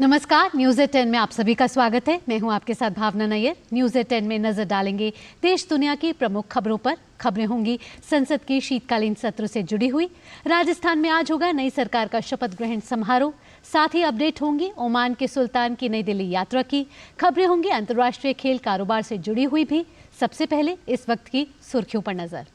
नमस्कार, न्यूज़ 10 में आप सभी का स्वागत है। मैं हूं आपके साथ भावना नैयर। न्यूज़ 10 में नजर डालेंगे देश दुनिया की प्रमुख खबरों पर। खबरें होंगी संसद के शीतकालीन सत्र से जुड़ी हुई। राजस्थान में आज होगा नई सरकार का शपथ ग्रहण समारोह। साथ ही अपडेट होंगी ओमान के सुल्तान की नई दिल्ली यात्रा की। खबरें होंगी अंतर्राष्ट्रीय खेल कारोबार से जुड़ी हुई भी। सबसे पहले इस वक्त की सुर्खियों पर नजर।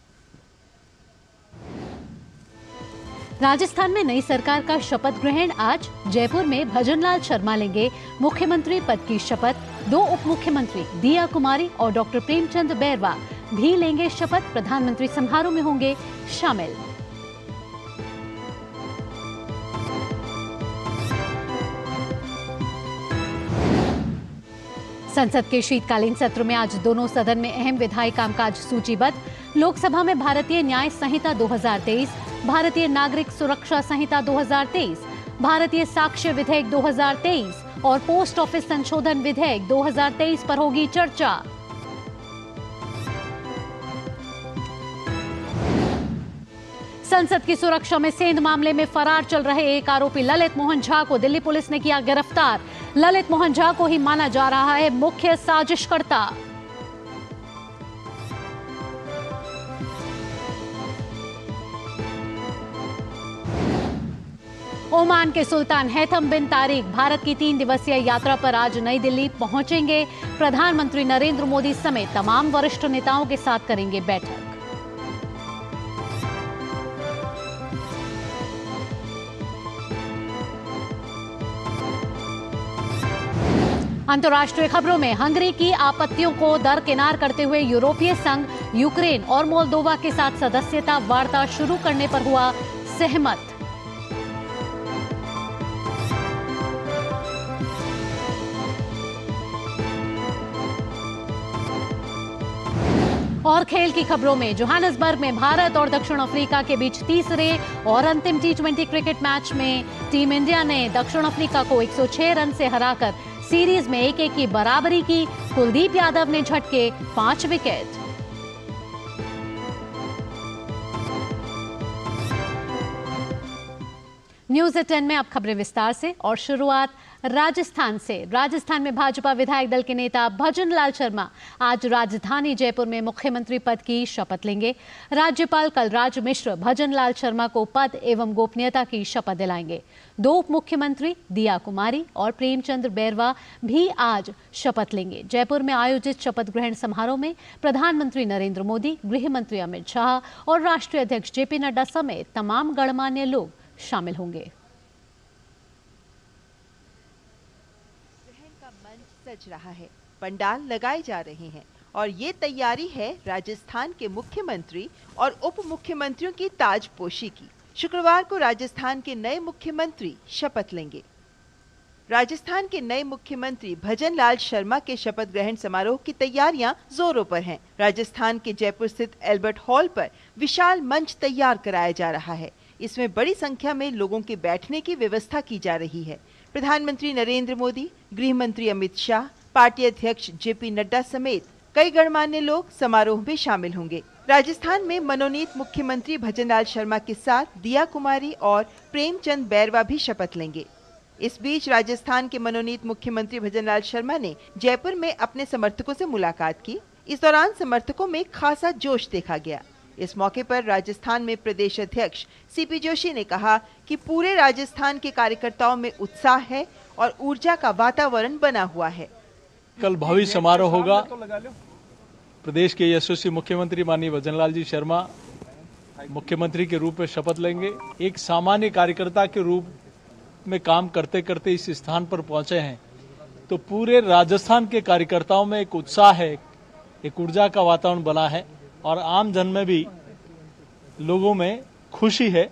राजस्थान में नई सरकार का शपथ ग्रहण आज। जयपुर में भजनलाल शर्मा लेंगे मुख्यमंत्री पद की शपथ। 2 उप मुख्यमंत्री दिया कुमारी और डॉक्टर प्रेमचंद बैरवा भी लेंगे शपथ। प्रधानमंत्री समारोह में होंगे शामिल। संसद के शीतकालीन सत्र में आज दोनों सदन में अहम विधायी कामकाज सूचीबद्ध। लोकसभा में भारतीय न्याय संहिता 2023, भारतीय नागरिक सुरक्षा संहिता 2023, भारतीय साक्ष्य विधेयक 2023 और पोस्ट ऑफिस संशोधन विधेयक 2023 पर होगी चर्चा। संसद की सुरक्षा में सेंध मामले में फरार चल रहे एक आरोपी ललित मोहन झा को दिल्ली पुलिस ने किया गिरफ्तार। ललित मोहन झा को ही माना जा रहा है मुख्य साजिशकर्ता। ओमान के सुल्तान हैथम बिन तारिक भारत की 3 दिवसीय यात्रा पर आज नई दिल्ली पहुंचेंगे। प्रधानमंत्री नरेंद्र मोदी समेत तमाम वरिष्ठ नेताओं के साथ करेंगे बैठक। अंतर्राष्ट्रीय खबरों में हंगरी की आपत्तियों को दरकिनार करते हुए यूरोपीय संघ यूक्रेन और मोल्दोवा के साथ सदस्यता वार्ता शुरू करने पर हुआ सहमत। और खेल की खबरों में जोहान्सबर्ग में भारत और दक्षिण अफ्रीका के बीच तीसरे और अंतिम T20 क्रिकेट मैच में टीम इंडिया ने दक्षिण अफ्रीका को 106 रन से हराकर सीरीज में 1-1 की बराबरी की। कुलदीप यादव ने झटके 5 विकेट। न्यूज़ 10 में अब खबरें विस्तार से और शुरुआत राजस्थान से। राजस्थान में भाजपा विधायक दल के नेता भजनलाल शर्मा आज राजधानी जयपुर में मुख्यमंत्री पद की शपथ लेंगे। राज्यपाल कलराज मिश्र भजनलाल शर्मा को पद एवं गोपनीयता की शपथ दिलाएंगे। 2 उप मुख्यमंत्री दिया कुमारी और प्रेमचंद बैरवा भी आज शपथ लेंगे। जयपुर में आयोजित शपथ ग्रहण समारोह में प्रधानमंत्री नरेंद्र मोदी, गृह मंत्री अमित शाह और राष्ट्रीय अध्यक्ष जेपी नड्डा समेत तमाम गणमान्य लोग शामिल होंगे। सज रहा है, पंडाल लगाए जा रहे हैं और ये तैयारी है राजस्थान के मुख्यमंत्री और उप मुख्यमंत्रियों की ताजपोशी की। शुक्रवार को राजस्थान के नए मुख्यमंत्री शपथ लेंगे। राजस्थान के नए मुख्यमंत्री भजनलाल शर्मा के शपथ ग्रहण समारोह की तैयारियां जोरों पर हैं। राजस्थान के जयपुर स्थित एल्बर्ट हॉल पर विशाल मंच तैयार कराया जा रहा है। इसमें बड़ी संख्या में लोगों के बैठने की व्यवस्था की जा रही है। प्रधानमंत्री नरेंद्र मोदी, गृह मंत्री अमित शाह, पार्टी अध्यक्ष जेपी नड्डा समेत कई गणमान्य लोग समारोह में शामिल होंगे। राजस्थान में मनोनीत मुख्यमंत्री भजनलाल शर्मा के साथ दिया कुमारी और प्रेमचंद बैरवा भी शपथ लेंगे। इस बीच राजस्थान के मनोनीत मुख्यमंत्री भजनलाल शर्मा ने जयपुर में अपने समर्थकों से मुलाकात की। इस दौरान समर्थकों में खासा जोश देखा गया। इस मौके पर राजस्थान में प्रदेश अध्यक्ष सीपी जोशी ने कहा कि पूरे राजस्थान के कार्यकर्ताओं में उत्साह है और ऊर्जा का वातावरण बना हुआ है। कल भव्य समारोह होगा। प्रदेश के यशस्वी मुख्यमंत्री माननीय भजनलाल जी शर्मा मुख्यमंत्री के रूप में शपथ लेंगे। एक सामान्य कार्यकर्ता के रूप में काम करते करते इस स्थान पर पहुंचे हैं, तो पूरे राजस्थान के कार्यकर्ताओं में एक उत्साह है, एक ऊर्जा का वातावरण बना है और आम जन में भी लोगों में खुशी है।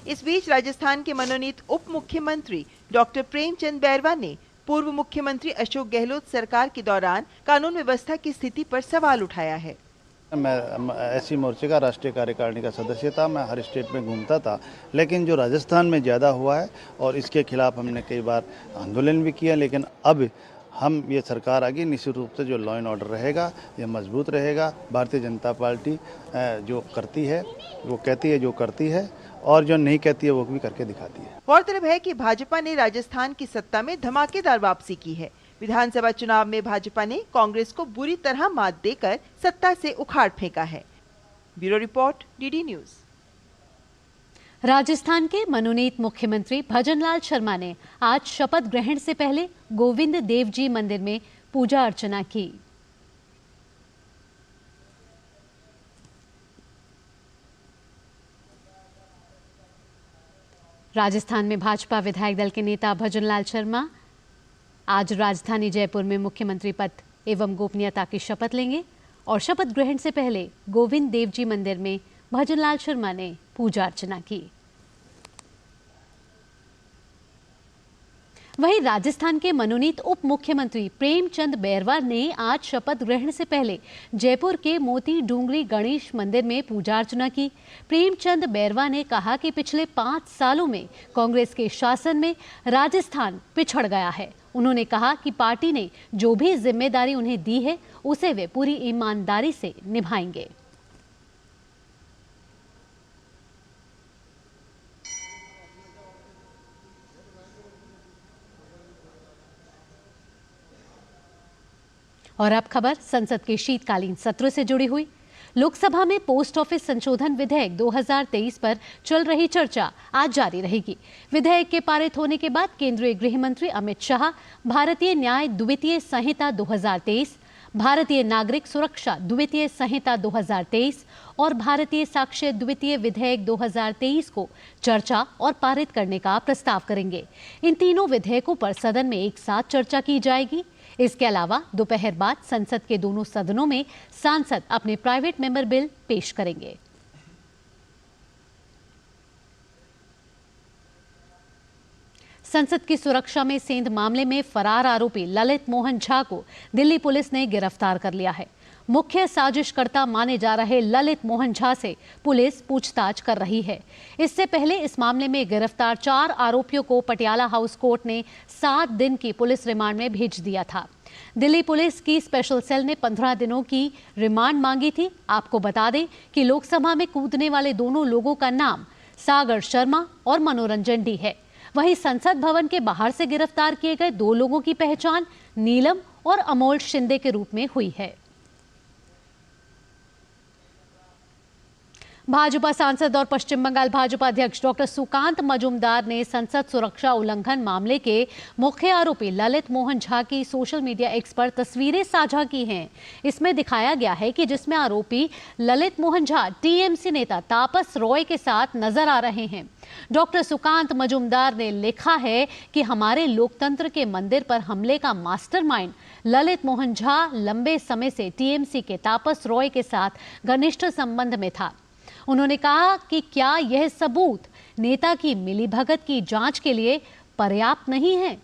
इस बीच राजस्थान के मनोनीत उप मुख्यमंत्री डॉक्टर प्रेमचंद बैरवा ने पूर्व मुख्यमंत्री अशोक गहलोत सरकार के दौरान कानून व्यवस्था की स्थिति पर सवाल उठाया है। मैं एससी मोर्चे का राष्ट्रीय कार्यकारिणी का सदस्य था। मैं हर स्टेट में घूमता था, लेकिन जो राजस्थान में ज़्यादा हुआ है और इसके खिलाफ हमने कई बार आंदोलन भी किया, लेकिन अब हम ये सरकार आगे निश्चित रूप से जो लॉ एंड ऑर्डर रहेगा ये मजबूत रहेगा। भारतीय जनता पार्टी जो करती है वो कहती है, जो करती है, और जो नहीं कहती है वो भी करके दिखाती है। गौरतलब है कि भाजपा ने राजस्थान की सत्ता में धमाकेदार वापसी की है। विधानसभा चुनाव में भाजपा ने कांग्रेस को बुरी तरह मात देकर सत्ता से उखाड़ फेंका है। Bureau report, DD news. Rajasthan के मनोनीत मुख्यमंत्री भजनलाल शर्मा ने आज शपथ ग्रहण से पहले गोविंद देव जी मंदिर में पूजा अर्चना की। राजस्थान में भाजपा विधायक दल के नेता भजनलाल शर्मा आज राजधानी जयपुर में मुख्यमंत्री पद एवं गोपनीयता की शपथ लेंगे और शपथ ग्रहण से पहले गोविंद देव जी मंदिर में भजनलाल शर्मा ने पूजा अर्चना की। वहीं राजस्थान के मनोनीत उप मुख्यमंत्री प्रेमचंद बैरवा ने आज शपथ ग्रहण से पहले जयपुर के मोती डूंगरी गणेश मंदिर में पूजा अर्चना की। प्रेमचंद बैरवा ने कहा कि पिछले 5 सालों में कांग्रेस के शासन में राजस्थान पिछड़ गया है। उन्होंने कहा कि पार्टी ने जो भी जिम्मेदारी उन्हें दी है उसे वे पूरी ईमानदारी से निभाएंगे। और अब खबर संसद के शीतकालीन सत्र से जुड़ी हुई। लोकसभा में पोस्ट ऑफिस संशोधन विधेयक 2023 पर चल रही चर्चा आज जारी रहेगी। विधेयक के पारित होने के बाद केंद्रीय गृह मंत्री अमित शाह भारतीय न्याय द्वितीय संहिता 2023, भारतीय नागरिक सुरक्षा द्वितीय संहिता 2023 और भारतीय साक्ष्य द्वितीय विधेयक 2023 को चर्चा और पारित करने का प्रस्ताव करेंगे। इन तीनों विधेयकों पर सदन में एक साथ चर्चा की जाएगी। इसके अलावा दोपहर बाद संसद के दोनों सदनों में सांसद अपने प्राइवेट मेंबर बिल पेश करेंगे। संसद की सुरक्षा में सेंध मामले में फरार आरोपी ललित मोहन झा को दिल्ली पुलिस ने गिरफ्तार कर लिया है। मुख्य साजिशकर्ता माने जा रहे ललित मोहन झा से पुलिस पूछताछ कर रही है। इससे पहले इस मामले में गिरफ्तार 4 आरोपियों को पटियाला हाउस कोर्ट ने 7 दिन की पुलिस रिमांड में भेज दिया था। दिल्ली पुलिस की स्पेशल सेल ने 15 दिनों की रिमांड मांगी थी। आपको बता दें कि लोकसभा में कूदने वाले दोनों लोगों का नाम सागर शर्मा और मनोरंजन डी है। वहीं संसद भवन के बाहर से गिरफ्तार किए गए 2 लोगों की पहचान नीलम और अमोल शिंदे के रूप में हुई है। भाजपा सांसद और पश्चिम बंगाल भाजपा अध्यक्ष डॉक्टर सुकांत मजूमदार ने संसद सुरक्षा उल्लंघन मामले के मुख्य आरोपी ललित मोहन झा की सोशल मीडिया एक्स पर तस्वीरें साझा की हैं। इसमें दिखाया गया है कि जिसमें आरोपी ललित मोहन झा टीएमसी नेता तापस रॉय के साथ नजर आ रहे हैं। डॉक्टर सुकांत मजूमदार ने लिखा है कि हमारे लोकतंत्र के मंदिर पर हमले का मास्टरमाइंड ललित मोहन झा लंबे समय से टीएमसी के तापस रॉय के साथ घनिष्ठ संबंध में था। उन्होंने कहा कि क्या यह सबूत नेता की मिलीभगत की जांच के लिए पर्याप्त नहीं है?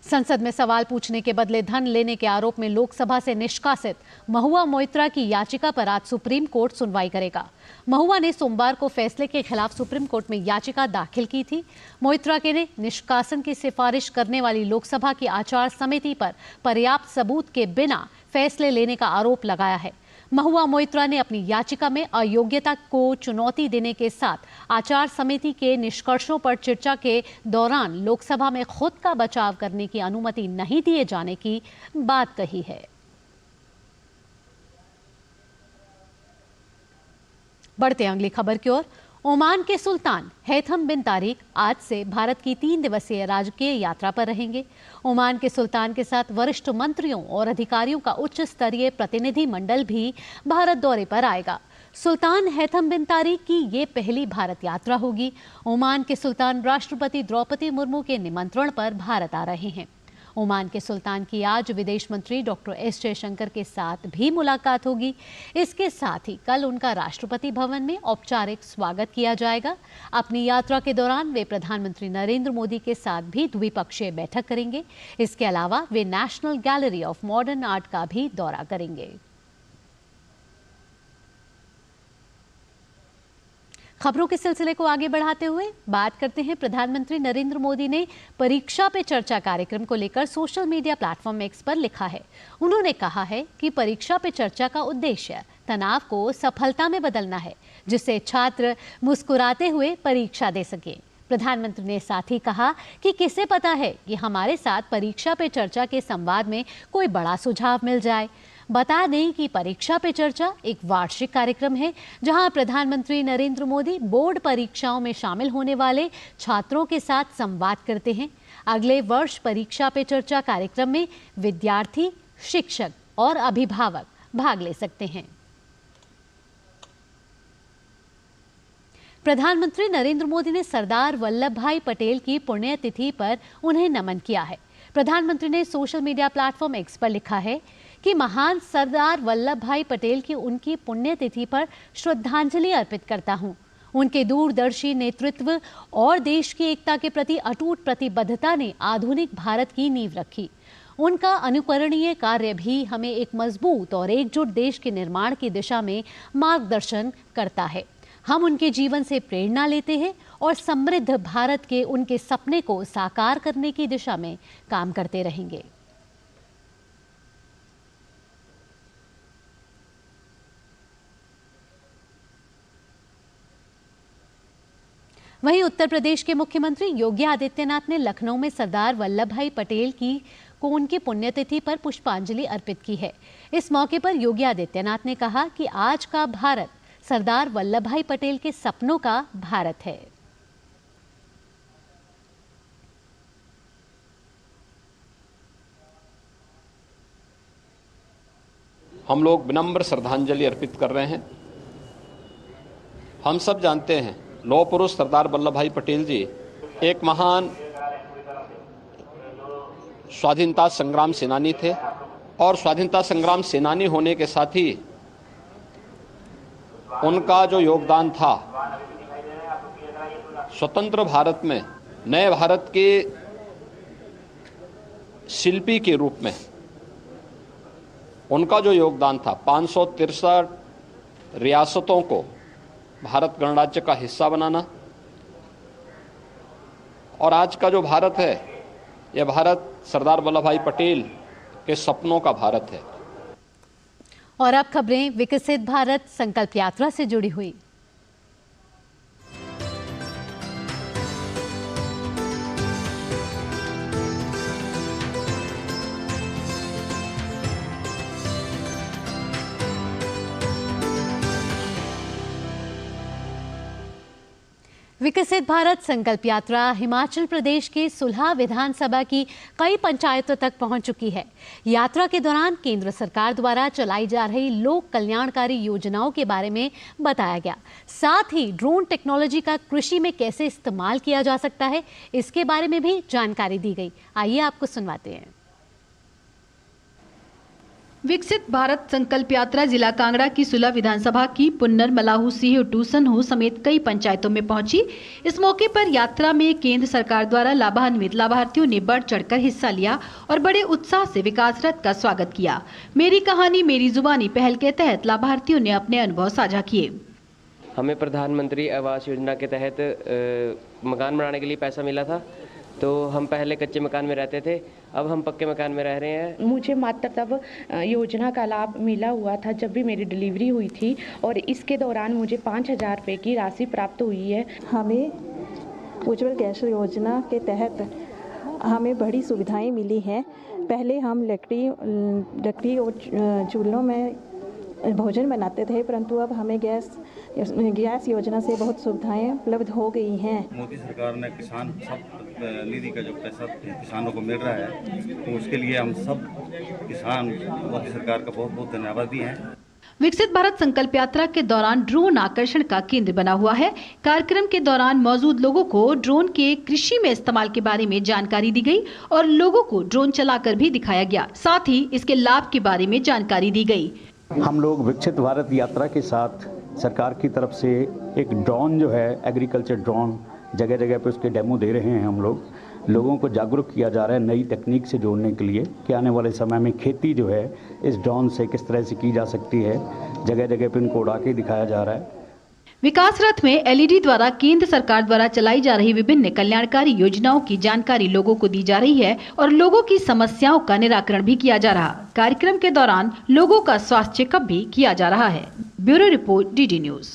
संसद में सवाल पूछने के बदले धन लेने के आरोप में लोकसभा से निष्कासित महुआ मोइत्रा की याचिका पर आज सुप्रीम कोर्ट सुनवाई करेगा। महुआ ने सोमवार को फैसले के खिलाफ सुप्रीम कोर्ट में याचिका दाखिल की थी। मोइत्रा के ने निष्कासन की सिफारिश करने वाली लोकसभा की आचार समिति पर पर्याप्त सबूत के बिना फैसले लेने का आरोप लगाया है। महुआ मोइत्रा ने अपनी याचिका में अयोग्यता को चुनौती देने के साथ आचार समिति के निष्कर्षों पर चर्चा के दौरान लोकसभा में खुद का बचाव करने की अनुमति नहीं दिए जाने की बात कही है। बढ़ते अगली खबर की ओर। ओमान के सुल्तान हैथम बिन तारिक आज से भारत की 3 दिवसीय राजकीय यात्रा पर रहेंगे। ओमान के सुल्तान के साथ वरिष्ठ मंत्रियों और अधिकारियों का उच्च स्तरीय प्रतिनिधि मंडल भी भारत दौरे पर आएगा। सुल्तान हैथम बिन तारिक की ये पहली भारत यात्रा होगी। ओमान के सुल्तान राष्ट्रपति द्रौपदी मुर्मू के निमंत्रण पर भारत आ रहे हैं। ओमान के सुल्तान की आज विदेश मंत्री डॉक्टर एस जयशंकर के साथ भी मुलाकात होगी। इसके साथ ही कल उनका राष्ट्रपति भवन में औपचारिक स्वागत किया जाएगा। अपनी यात्रा के दौरान वे प्रधानमंत्री नरेंद्र मोदी के साथ भी द्विपक्षीय बैठक करेंगे। इसके अलावा वे national gallery of modern art का भी दौरा करेंगे। खबरों के सिलसिले को आगे बढ़ाते हुए बात करते हैं। प्रधानमंत्री नरेंद्र मोदी ने परीक्षा पे चर्चा कार्यक्रम को लेकर सोशल मीडिया प्लेटफॉर्म एक्स पर लिखा है। उन्होंने कहा है कि परीक्षा पे चर्चा का उद्देश्य तनाव को सफलता में बदलना है, जिससे छात्र मुस्कुराते हुए परीक्षा दे सके। प्रधानमंत्री ने साथ ही कहा कि किसे पता है कि हमारे साथ परीक्षा पे चर्चा के संवाद में कोई बड़ा सुझाव मिल जाए। बता दें कि परीक्षा पे चर्चा एक वार्षिक कार्यक्रम है, जहां प्रधानमंत्री नरेंद्र मोदी बोर्ड परीक्षाओं में शामिल होने वाले छात्रों के साथ संवाद करते हैं। अगले वर्ष परीक्षा पे चर्चा कार्यक्रम में विद्यार्थी, शिक्षक और अभिभावक भाग ले सकते हैं। प्रधानमंत्री नरेंद्र मोदी ने सरदार वल्लभ भाई पटेल की पुण्यतिथि पर उन्हें नमन किया है। प्रधानमंत्री ने सोशल मीडिया प्लेटफॉर्म एक्स पर लिखा है कि महान सरदार वल्लभ भाई पटेल की उनकी पुण्यतिथि पर श्रद्धांजलि अर्पित करता हूं। उनके दूरदर्शी नेतृत्व और देश की एकता के प्रति अटूट प्रतिबद्धता ने आधुनिक भारत की नींव रखी। उनका अनुकरणीय कार्य भी हमें एक मजबूत और एकजुट देश के निर्माण की दिशा में मार्गदर्शन करता है। हम उनके जीवन से प्रेरणा लेते हैं और समृद्ध भारत के उनके सपने को साकार करने की दिशा में काम करते रहेंगे। वहीं उत्तर प्रदेश के मुख्यमंत्री योगी आदित्यनाथ ने लखनऊ में सरदार वल्लभ भाई पटेल को उनकी पुण्यतिथि पर पुष्पांजलि अर्पित की है। इस मौके पर योगी आदित्यनाथ ने कहा कि आज का भारत सरदार वल्लभ भाई पटेल के सपनों का भारत है। हम लोग विनम्र श्रद्धांजलि अर्पित कर रहे हैं। हम सब जानते हैं लौह पुरुष सरदार वल्लभ भाई पटेल जी एक महान स्वाधीनता संग्राम सेनानी थे और स्वाधीनता संग्राम सेनानी होने के साथ ही उनका जो योगदान था स्वतंत्र भारत में नए भारत के शिल्पी के रूप में उनका जो योगदान था 563 रियासतों को भारत गणराज्य का हिस्सा बनाना और आज का जो भारत है यह भारत सरदार वल्लभ भाई पटेल के सपनों का भारत है। और अब खबरें विकसित भारत संकल्प यात्रा से जुड़ी हुई। विकसित भारत संकल्प यात्रा हिमाचल प्रदेश के सुलह विधानसभा की कई पंचायतों तक पहुंच चुकी है। यात्रा के दौरान केंद्र सरकार द्वारा चलाई जा रही लोक कल्याणकारी योजनाओं के बारे में बताया गया। साथ ही ड्रोन टेक्नोलॉजी का कृषि में कैसे इस्तेमाल किया जा सकता है, इसके बारे में भी जानकारी दी गई। आइए आपको सुनवाते हैं। विकसित भारत संकल्प यात्रा जिला कांगड़ा की सुलह विधानसभा की पुन्नर, मलाहू, सीहोर, टूसनहू समेत कई पंचायतों में पहुंची। इस मौके पर यात्रा में केंद्र सरकार द्वारा लाभान्वित लाभार्थियों ने बढ़ चढ़कर हिस्सा लिया और बड़े उत्साह से विकास रथ का स्वागत किया। मेरी कहानी मेरी जुबानी पहल के तहत लाभार्थियों ने अपने अनुभव साझा किए। हमें प्रधानमंत्री आवास योजना के तहत मकान बनाने के लिए पैसा मिला था, तो हम पहले कच्चे मकान में रहते थे, अब हम पक्के मकान में रह रहे हैं। मुझे मातृ तब योजना का लाभ मिला हुआ था जब भी मेरी डिलीवरी हुई थी और इसके दौरान मुझे 5,000 रुपये की राशि प्राप्त हुई है। हमें उज्ज्वल गैस योजना के तहत हमें बड़ी सुविधाएं मिली हैं। पहले हम लकड़ी और चूल्हों में भोजन बनाते थे, परंतु अब हमें गैस योजना से बहुत सुविधाएं उपलब्ध हो गई हैं। मोदी सरकार ने किसान निधि का जो पैसा किसानों को मिल रहा है, तो उसके लिए हम सब किसान मोदी सरकार का बहुत बहुत धन्यवादी हैं। विकसित भारत संकल्प यात्रा के दौरान ड्रोन आकर्षण का केंद्र बना हुआ है। कार्यक्रम के दौरान मौजूद लोगों को ड्रोन के कृषि में इस्तेमाल के बारे में जानकारी दी गई और लोगों को ड्रोन चलाकर भी दिखाया गया। साथ ही इसके लाभ के बारे में जानकारी दी गई। हम लोग विकसित भारत यात्रा के साथ सरकार की तरफ से एक ड्रोन जो है एग्रीकल्चर ड्रोन जगह जगह पे उसके डेमो दे रहे हैं। हम लोगों को जागरूक किया जा रहा है नई तकनीक से जोड़ने के लिए कि आने वाले समय में खेती जो है इस ड्रोन से किस तरह से की जा सकती है। जगह जगह पे इनको उड़ा के दिखाया जा रहा है। विकास रथ में एलईडी द्वारा केंद्र सरकार द्वारा चलाई जा रही विभिन्न कल्याणकारी योजनाओं की जानकारी लोगों को दी जा रही है और लोगों की समस्याओं का निराकरण भी किया जा रहा। कार्यक्रम के दौरान लोगों का स्वास्थ्य चेकअप भी किया जा रहा है। Bureau report, DD news.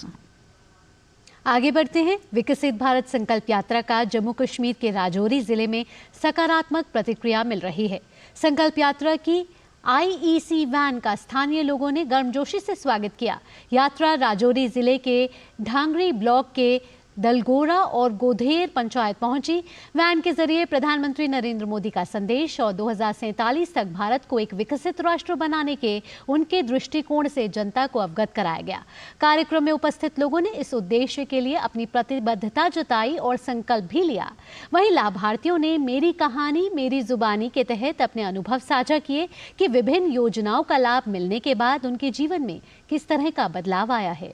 आगे बढ़ते हैं। विकसित भारत संकल्प यात्रा का जम्मू कश्मीर के राजौरी जिले में सकारात्मक प्रतिक्रिया मिल रही है। संकल्प यात्रा की आईईसी वैन का स्थानीय लोगों ने गर्मजोशी से स्वागत किया। यात्रा राजौरी जिले के ढांगरी ब्लॉक के दलगोरा और गोधेर पंचायत पहुंची। वैन के जरिए प्रधानमंत्री नरेंद्र मोदी का संदेश और 2047 तक भारत को एक विकसित राष्ट्र बनाने के उनके दृष्टिकोण से जनता को अवगत कराया गया। कार्यक्रम में उपस्थित लोगों ने इस उद्देश्य के लिए अपनी प्रतिबद्धता जताई और संकल्प भी लिया। वहीं लाभार्थियों ने मेरी कहानी मेरी जुबानी के तहत अपने अनुभव साझा किए कि विभिन्न योजनाओं का लाभ मिलने के बाद उनके जीवन में किस तरह का बदलाव आया है।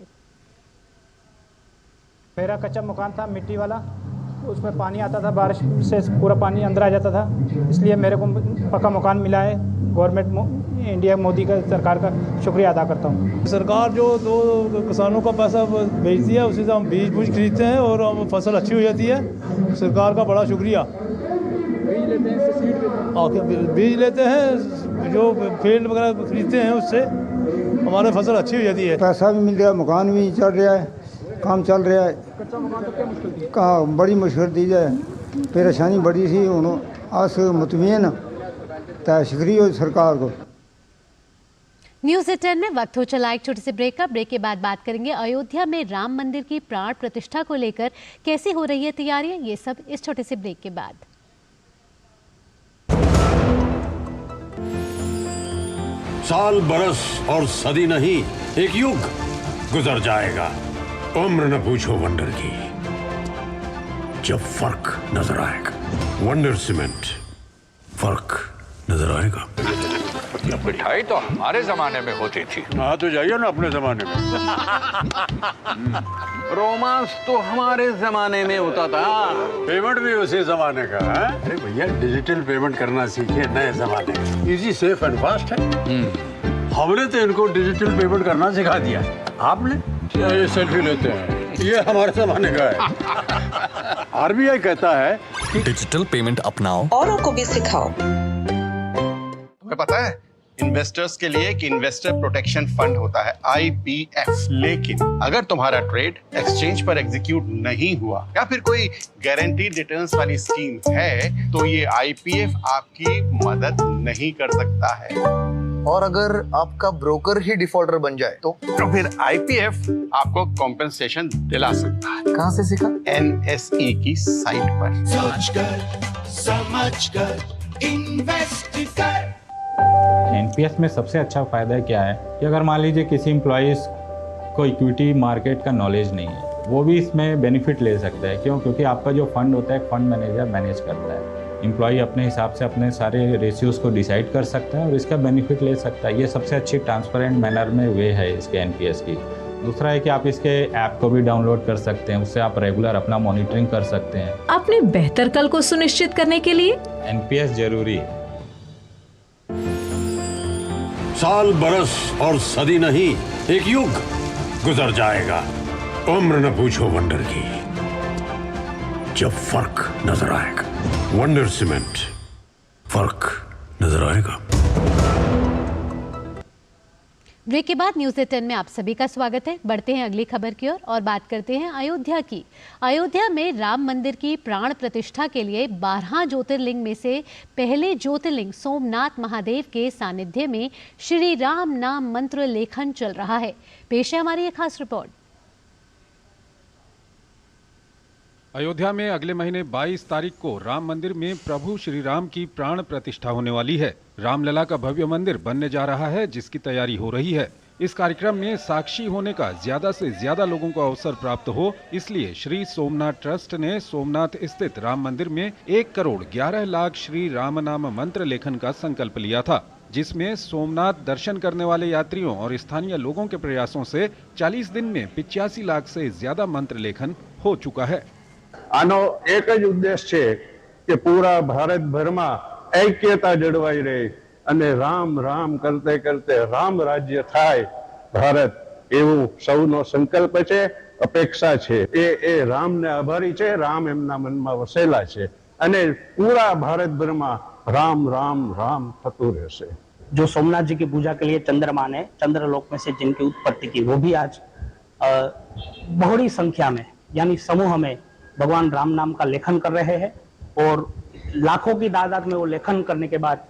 मेरा कच्चा मकान था मिट्टी वाला, उसमें पानी आता था, बारिश से पूरा पानी अंदर आ जाता था, इसलिए मेरे को पक्का मकान मिला है। गवर्नमेंट इंडिया मोदी का सरकार का शुक्रिया अदा करता हूँ। सरकार जो दो किसानों का पैसा भेजती है उसी से हम बीज बूज खरीदते हैं और हम फसल अच्छी हो जाती है। सरकार का बड़ा शुक्रिया। बीज लेते हैं जो फील्ड वगैरह खरीदते हैं उससे हमारे फसल अच्छी हो जाती है। पैसा भी मिल रहा है, मकान भी चल रहा है, काम चल रहा है। कच्चा मकान तो क्या मुश्किल थी? कहाँ बड़ी मुश्किल दी जाए, परेशानी बड़ी सी। आज मुतमईन तो शुक्रिया सरकार को। न्यूज़ 10 में वक्त हो चला एक छोटे से ब्रेक का। ब्रेक के बाद बात करेंगे अयोध्या में राम मंदिर की प्राण प्रतिष्ठा को लेकर कैसी हो रही है तैयारियां, ये सब इस छोटे से ब्रेक के बाद। साल बरस और सदी नहीं, एक युग गुजर जाएगा। उम्र न पूछो वंडर की, जब फर्क नजर आएगा। वंडर सीमेंट, फर्क नजर आएगा। मिठाई तो हमारे जमाने में होती थी। हाँ तो जाइए ना अपने जमाने में। रोमांस तो हमारे जमाने में होता था। पेमेंट भी उसी जमाने का है। अरे भैया डिजिटल पेमेंट करना सीखे नए जमाने में। इजी, सेफ एंड फास्ट है। हमने तो इनको डिजिटल पेमेंट करना सिखा दिया। आपने ये सेल्फी लेते हैं, ये हमारे जमाने का है। आरबीआई कहता है कि डिजिटल पेमेंट अपनाओ, औरों को भी सिखाओ। तुम्हें पता है इन्वेस्टर्स के लिए एक इन्वेस्टर प्रोटेक्शन फंड होता है IPF। लेकिन अगर तुम्हारा ट्रेड एक्सचेंज पर एग्जीक्यूट नहीं हुआ या फिर कोई गारंटीड रिटर्न्स वाली स्कीम है तो ये IPF आपकी मदद नहीं कर सकता है। और अगर आपका ब्रोकर ही डिफॉल्टर बन जाए तो फिर IPF आपको कॉम्पेंसेशन दिला सकता है। कहाँ से सीखा? NSE की साइट पर। सोच कर समझ कर इन्वेस्ट कर। NPS में सबसे अच्छा फायदा क्या है कि अगर मान लीजिए किसी एम्प्लॉइज को इक्विटी मार्केट का नॉलेज नहीं है, वो भी इसमें बेनिफिट ले सकता है। क्यों? क्योंकि आपका जो फंड होता है फंड मैनेजर मैनेज करता है। एम्प्लॉय अपने हिसाब से अपने सारे रेशियोज को डिसाइड कर सकता है और इसका बेनिफिट ले सकता है। ये सबसे अच्छी ट्रांसपेरेंट मैनर में वे है इसके NPS की। दूसरा है कि आप इसके ऐप को भी डाउनलोड कर सकते हैं, उससे आप रेगुलर अपना मॉनिटरिंग कर सकते हैं। अपने बेहतर कल को सुनिश्चित करने के लिए NPS जरूरी है। साल बरस और सदी नहीं, एक युग गुजर जाएगा। उम्र न पूछो वंडर की, जब फर्क नजर आएगा। वंडर सीमेंट, फर्क नजर आएगा। ब्रेक के बाद न्यूज़ 10 में आप सभी का स्वागत है। बढ़ते हैं अगली खबर की ओर और बात करते हैं अयोध्या की। अयोध्या में राम मंदिर की प्राण प्रतिष्ठा के लिए 12 ज्योतिर्लिंग में से पहले ज्योतिर्लिंग सोमनाथ महादेव के सानिध्य में श्री राम नाम मंत्र लेखन चल रहा है। पेश है हमारी एक खास रिपोर्ट। अयोध्या में अगले महीने 22 तारीख को राम मंदिर में प्रभु श्री राम की प्राण प्रतिष्ठा होने वाली है। रामलला का भव्य मंदिर बनने जा रहा है, जिसकी तैयारी हो रही है। इस कार्यक्रम में साक्षी होने का ज्यादा से ज्यादा लोगों को अवसर प्राप्त हो, इसलिए श्री सोमनाथ ट्रस्ट ने सोमनाथ स्थित राम मंदिर में 1 करोड़ 11 लाख श्री राम नाम मंत्र लेखन का संकल्प लिया था, जिसमें सोमनाथ दर्शन करने वाले यात्रियों और स्थानीय लोगों के प्रयासों से 40 दिन में 85 लाख से ज्यादा मंत्र लेखन हो चुका है। આનો એક જ ઉદ્દેશ છે કે પૂરા ભારતભરમાં ऐक्यता જળવાઈ રહે અને રામ રામ કરતે કરતે રામ રાજ્ય થાય ભારત, એવું સૌનો સંકલ્પ છે અપેક્ષા છે એ રામને આભારી છે. રામ એમના મનમાં વસેલા છે અને પૂરા ભારતભરમાં राम राम राम થતું રહેશે. जो सोमनाथ जी की पूजा के लिए चंद्रमा ने चंद्रलोक में से जिनकी उत्पत्ति की, वो भी आज बहुड़ी संख्या में यानी समूह में भगवान राम नाम का लेखन कर रहे हैं और लाखों की तादाद में वो लेखन करने के बाद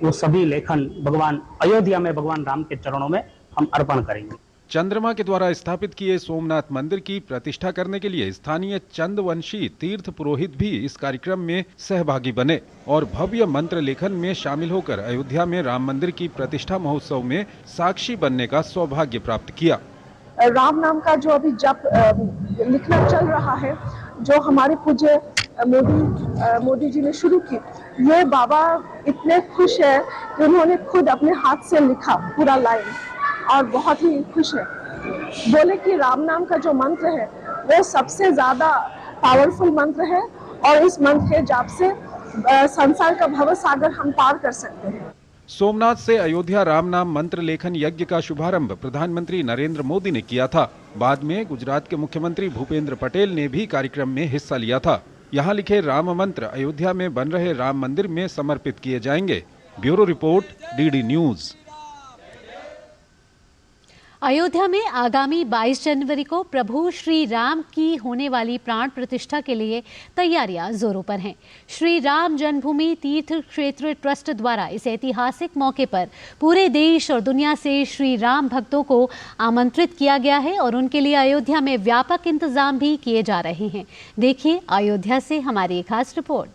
वो सभी लेखन भगवान अयोध्या में भगवान राम के चरणों में हम अर्पण करेंगे। चंद्रमा के द्वारा स्थापित किए सोमनाथ मंदिर की प्रतिष्ठा करने के लिए स्थानीय चंदवंशी तीर्थ पुरोहित भी इस कार्यक्रम में सहभागी बने और भव्य मंत्र लेखन में शामिल होकर अयोध्या में राम मंदिर की प्रतिष्ठा महोत्सव में साक्षी बनने का सौभाग्य प्राप्त किया। राम नाम का जो अभी जप लिखना चल रहा है, जो हमारे पूज्य मोदी जी ने शुरू की, ये बाबा इतने खुश है कि उन्होंने खुद अपने हाथ से लिखा पूरा लाइन और बहुत ही खुश है। बोले कि राम नाम का जो मंत्र है वो सबसे ज्यादा पावरफुल मंत्र है और इस मंत्र के जाप से संसार का भव सागर हम पार कर सकते हैं। सोमनाथ से अयोध्या राम नाम मंत्र लेखन यज्ञ का शुभारंभ प्रधानमंत्री नरेंद्र मोदी ने किया था। बाद में गुजरात के मुख्यमंत्री भूपेंद्र पटेल ने भी कार्यक्रम में हिस्सा लिया था। यहाँ लिखे राम मंत्र अयोध्या में बन रहे राम मंदिर में समर्पित किए जाएंगे। Bureau report, DD news. Ayodhya में आगामी 22 जनवरी को प्रभु श्री राम की होने वाली प्राण प्रतिष्ठा के लिए तैयारियां जोरों पर हैं। श्री राम जन्मभूमि तीर्थ क्षेत्र ट्रस्ट द्वारा इस ऐतिहासिक मौके पर पूरे देश और दुनिया से श्री राम भक्तों को आमंत्रित किया गया है और उनके लिए अयोध्या में व्यापक इंतजाम भी किए जा रहे हैं। देखिए अयोध्या से हमारी एक खास रिपोर्ट।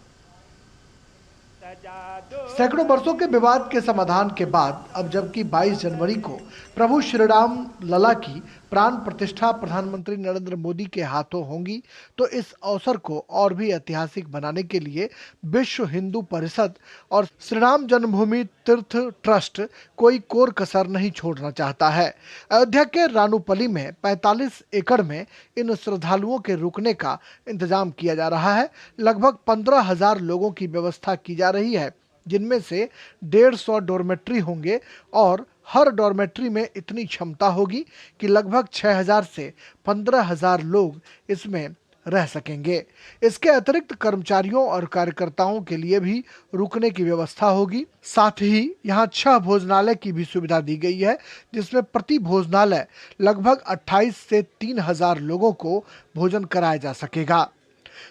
सैकड़ों वर्षों के विवाद के समाधान के बाद अब जबकि 22 जनवरी को प्रभु श्री राम लला की प्राण प्रतिष्ठा प्रधानमंत्री नरेंद्र मोदी के हाथों होंगी, तो इस अवसर को और भी ऐतिहासिक बनाने के लिए विश्व हिंदू परिषद और श्री राम जन्मभूमि तीर्थ ट्रस्ट कोई कोर कसर नहीं छोड़ना चाहता है। अयोध्या के रानूपली में 45 एकड़ में इन श्रद्धालुओं के रुकने का इंतजाम किया जा रहा है। लगभग 15,000 लोगों की व्यवस्था की जा रही है, जिनमें से 150 डॉर्मेट्री होंगे और हर डॉर्मेट्री में इतनी क्षमता होगी कि लगभग 6,000 से 15,000 लोग इसमें रह सकेंगे। इसके अतिरिक्त कर्मचारियों और कार्यकर्ताओं के लिए भी रुकने की व्यवस्था होगी। साथ ही यहाँ 6 भोजनालय की भी सुविधा दी गई है, जिसमें प्रति भोजनालय लगभग 28 से 3,000 लोगों को भोजन कराया जा सकेगा।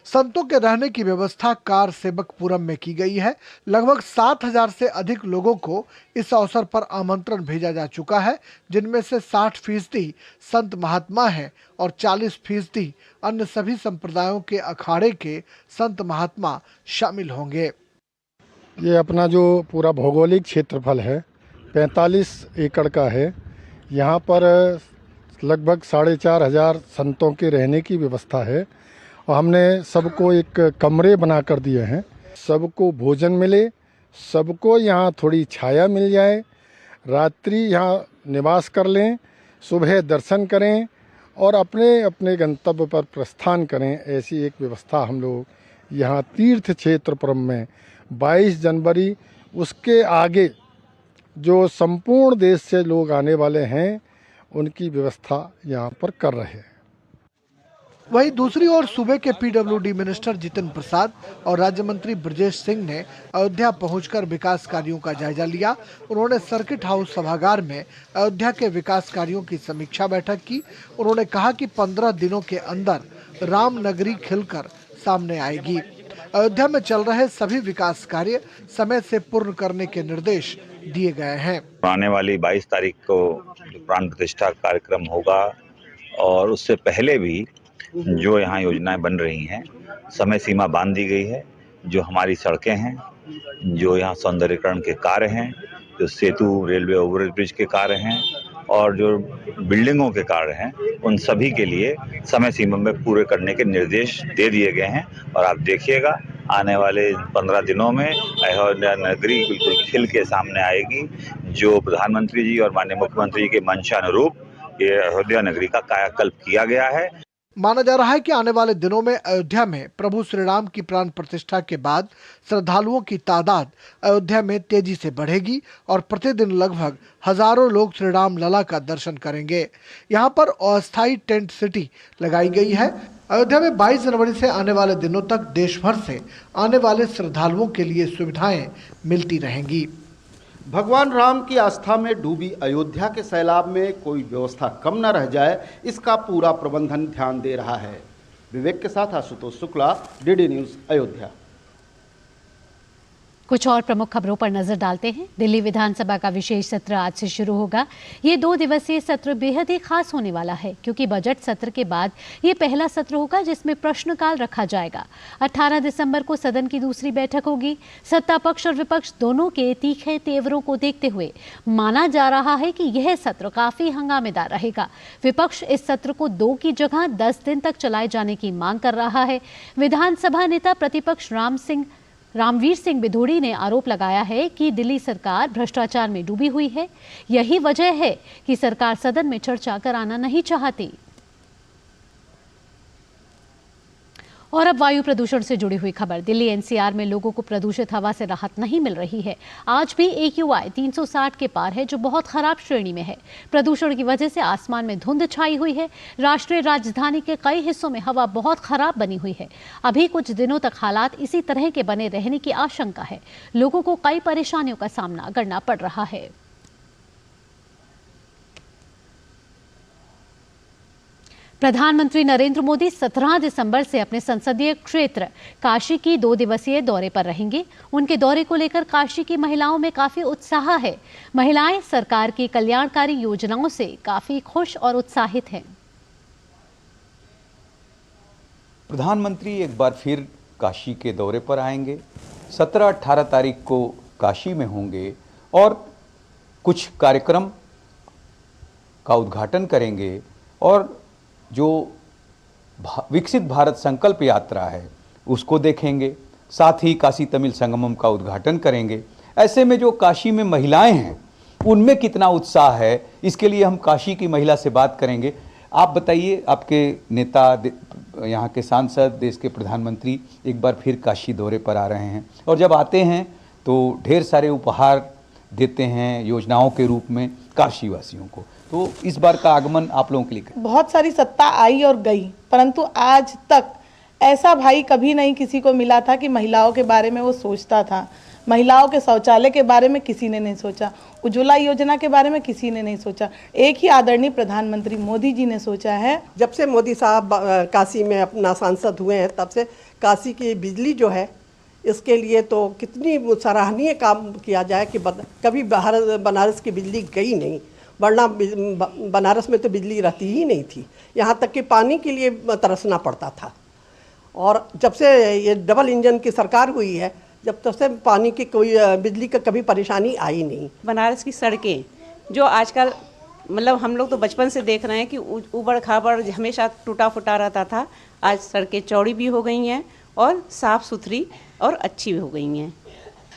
संतों के रहने की व्यवस्था कार सेवकपुरम में की गई है। लगभग 7,000 से अधिक लोगों को इस अवसर पर आमंत्रण भेजा जा चुका है, जिनमें से 60% संत महात्मा हैं और 40% अन्य सभी संप्रदायों के अखाड़े के संत महात्मा शामिल होंगे। ये अपना जो पूरा भौगोलिक क्षेत्रफल है 45 एकड़ का है। यहाँ पर लगभग 4,500 संतों के रहने की व्यवस्था है और हमने सबको एक कमरे बना कर दिए हैं। सबको भोजन मिले, सबको यहाँ थोड़ी छाया मिल जाए, रात्रि यहाँ निवास कर लें, सुबह दर्शन करें और अपने अपने गंतव्य पर प्रस्थान करें। ऐसी एक व्यवस्था हम लोग यहाँ तीर्थ क्षेत्रपुरम में 22 जनवरी उसके आगे जो संपूर्ण देश से लोग आने वाले हैं उनकी व्यवस्था यहाँ पर कर रहे हैं। वहीं दूसरी ओर सूबे के पीडब्ल्यूडी मिनिस्टर जितिन प्रसाद और राज्य मंत्री ब्रजेश सिंह ने अयोध्या पहुंचकर विकास कार्यों का जायजा लिया। उन्होंने सर्किट हाउस सभागार में अयोध्या के विकास कार्यों की समीक्षा बैठक की। उन्होंने कहा कि 15 दिनों के अंदर राम नगरी खिलकर सामने आएगी। अयोध्या में चल रहे सभी विकास कार्य समय से पूर्ण करने के निर्देश दिए गए हैं। आने वाली 22 तारीख को प्राण प्रतिष्ठा कार्यक्रम होगा और उससे पहले भी जो यहाँ योजनाएं बन रही हैं समय सीमा बांध दी गई है। जो हमारी सड़कें हैं, जो यहाँ सौंदर्यीकरण के कार्य हैं, जो सेतु रेलवे ओवरब्रिज के कार्य हैं और जो बिल्डिंगों के कार्य हैं, उन सभी के लिए समय सीमा में पूरे करने के निर्देश दे दिए गए हैं। और आप देखिएगा आने वाले 15 दिनों में अयोध्या नगरी बिल्कुल खिल के सामने आएगी। जो प्रधानमंत्री जी और माननीय मुख्यमंत्री जी के मंशानुरूप ये अयोध्या नगरी का कायाकल्प किया गया है। माना जा रहा है कि आने वाले दिनों में अयोध्या में प्रभु श्री राम की प्राण प्रतिष्ठा के बाद श्रद्धालुओं की तादाद अयोध्या में तेजी से बढ़ेगी और प्रतिदिन लगभग हजारों लोग श्री राम लला का दर्शन करेंगे। यहाँ पर अस्थायी टेंट सिटी लगाई गई है। अयोध्या में 22 जनवरी से आने वाले दिनों तक देश भर से आने वाले श्रद्धालुओं के लिए सुविधाएं मिलती रहेंगी। भगवान राम की आस्था में डूबी अयोध्या के सैलाब में कोई व्यवस्था कम न रह जाए, इसका पूरा प्रबंधन ध्यान दे रहा है। विवेक के साथ आशुतोष शुक्ला, डीडी न्यूज अयोध्या। कुछ और प्रमुख खबरों पर नजर डालते हैं। दिल्ली विधानसभा का विशेष सत्र आज से शुरू होगा। ये 2 दिवसीय सत्र बेहद ही खास होने वाला है क्योंकि बजट सत्र के बाद ये पहला सत्र होगा जिसमें प्रश्नकाल रखा जाएगा। 18 दिसंबर को सदन की दूसरी बैठक होगी। सत्ता पक्ष और विपक्ष दोनों के तीखे तेवरों को देखते हुए माना जा रहा है कि यह सत्र काफी हंगामेदार रहेगा। विपक्ष इस सत्र को 2 की जगह 10 दिन तक चलाए जाने की मांग कर रहा है। विधानसभा नेता प्रतिपक्ष रामवीर सिंह बिधूड़ी ने आरोप लगाया है कि दिल्ली सरकार भ्रष्टाचार में डूबी हुई है। यही वजह है कि सरकार सदन में चर्चा कराना नहीं चाहती। और अब वायु प्रदूषण से जुड़ी हुई खबर। दिल्ली एनसीआर में लोगों को प्रदूषित हवा से राहत नहीं मिल रही है। आज भी AQI 360 के पार है जो बहुत खराब श्रेणी में है। प्रदूषण की वजह से आसमान में धुंध छाई हुई है। राष्ट्रीय राजधानी के कई हिस्सों में हवा बहुत खराब बनी हुई है। अभी कुछ दिनों तक हालात इसी तरह के बने रहने की आशंका है। लोगों को कई परेशानियों का सामना करना पड़ रहा है। प्रधानमंत्री नरेंद्र मोदी 17 दिसंबर से अपने संसदीय क्षेत्र काशी की 2 दिवसीय दौरे पर रहेंगे। उनके दौरे को लेकर काशी की महिलाओं में काफी उत्साह है। महिलाएं सरकार की कल्याणकारी योजनाओं से काफी खुश और उत्साहित हैं। प्रधानमंत्री एक बार फिर काशी के दौरे पर आएंगे। 17-18 तारीख को काशी में होंगे और कुछ कार्यक्रम का उद्घाटन करेंगे और जो विकसित भारत संकल्प यात्रा है उसको देखेंगे। साथ ही काशी तमिल संगमम का उद्घाटन करेंगे। ऐसे में जो काशी में महिलाएं हैं उनमें कितना उत्साह है, इसके लिए हम काशी की महिला से बात करेंगे। आप बताइए, आपके नेता, यहाँ के सांसद, देश के प्रधानमंत्री एक बार फिर काशी दौरे पर आ रहे हैं और जब आते हैं तो ढेर सारे उपहार देते हैं योजनाओं के रूप में काशी वासियों को। तो इस बार का आगमन आप लोगों के लिए बहुत सारी सत्ता आई और गई, परंतु आज तक ऐसा भाई कभी नहीं किसी को मिला था कि महिलाओं के बारे में वो सोचता था। महिलाओं के शौचालय के बारे में किसी ने नहीं सोचा, उज्ज्वला योजना के बारे में किसी ने नहीं सोचा। एक ही आदरणीय प्रधानमंत्री मोदी जी ने सोचा है। जब से मोदी साहब काशी में अपना सांसद हुए हैं तब से काशी की बिजली जो है इसके लिए तो कितनी सराहनीय काम किया जाए कि कभी बनारस की बिजली गई नहीं, वरना बनारस में तो बिजली रहती ही नहीं थी। यहाँ तक कि पानी के लिए तरसना पड़ता था। और जब से ये डबल इंजन की सरकार हुई है जब तब से पानी की कोई बिजली का कभी परेशानी आई नहीं। बनारस की सड़कें जो आजकल मतलब हम लोग तो बचपन से देख रहे हैं कि उबड़ खाबड़ हमेशा टूटा फूटा रहता था, आज सड़कें चौड़ी भी हो गई हैं और साफ़ सुथरी और अच्छी भी हो गई हैं।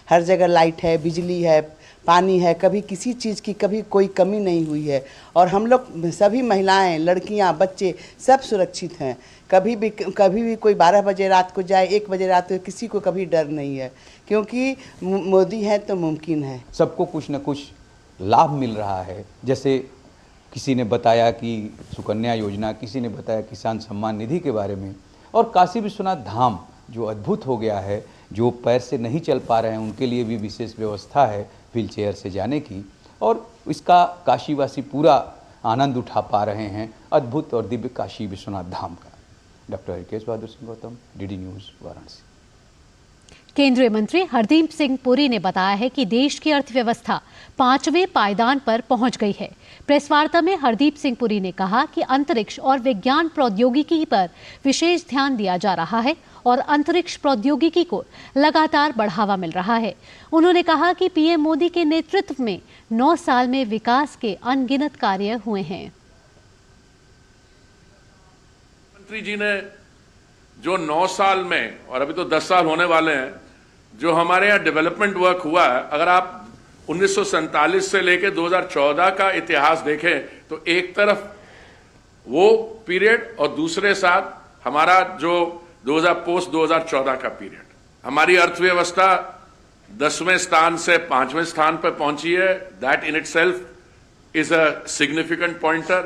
हर जगह लाइट है, बिजली है, पानी है, कभी किसी चीज़ की कभी कोई कमी नहीं हुई है। और हम लोग सभी महिलाएं, लड़कियां, बच्चे सब सुरक्षित हैं। कभी भी कोई 12 बजे रात को जाए, 1 बजे रात को, किसी को कभी डर नहीं है क्योंकि मोदी है तो मुमकिन है। सबको कुछ न कुछ लाभ मिल रहा है। जैसे किसी ने बताया कि सुकन्या योजना, किसी ने बताया किसान सम्मान निधि के बारे में। और काशी विश्वनाथ धाम जो अद्भुत हो गया है, जो पैर से नहीं चल पा रहे हैं उनके लिए भी विशेष व्यवस्था है व्हील चेयर से जाने की, और इसका काशीवासी पूरा आनंद उठा पा रहे हैं, अद्भुत और दिव्य काशी विश्वनाथ धाम का। Doctor Harkesh Bahadur Singh Gautam, DD news, Varanasi. केंद्रीय मंत्री हरदीप सिंह पुरी ने बताया है कि देश की अर्थव्यवस्था 5वें पायदान पर पहुंच गई है। प्रेस वार्ता में हरदीप सिंह पुरी ने कहा कि अंतरिक्ष और विज्ञान प्रौद्योगिकी पर विशेष ध्यान दिया जा रहा है और अंतरिक्ष प्रौद्योगिकी को लगातार बढ़ावा मिल रहा है। उन्होंने कहा कि पीएम मोदी के नेतृत्व में 9 साल में विकास के अनगिनत कार्य हुए हैं। मंत्री जी ने जो 9 साल में, और अभी तो 10 साल होने वाले हैं, जो हमारे यहाँ डेवलपमेंट वर्क हुआ है, अगर आप 1947 से लेकर 2014 का इतिहास देखें तो एक तरफ वो पीरियड और दूसरे साथ हमारा जो 2014 का पीरियड, हमारी अर्थव्यवस्था 10वें स्थान से 5वें स्थान पर पहुंची है. That in itself is a significant pointer.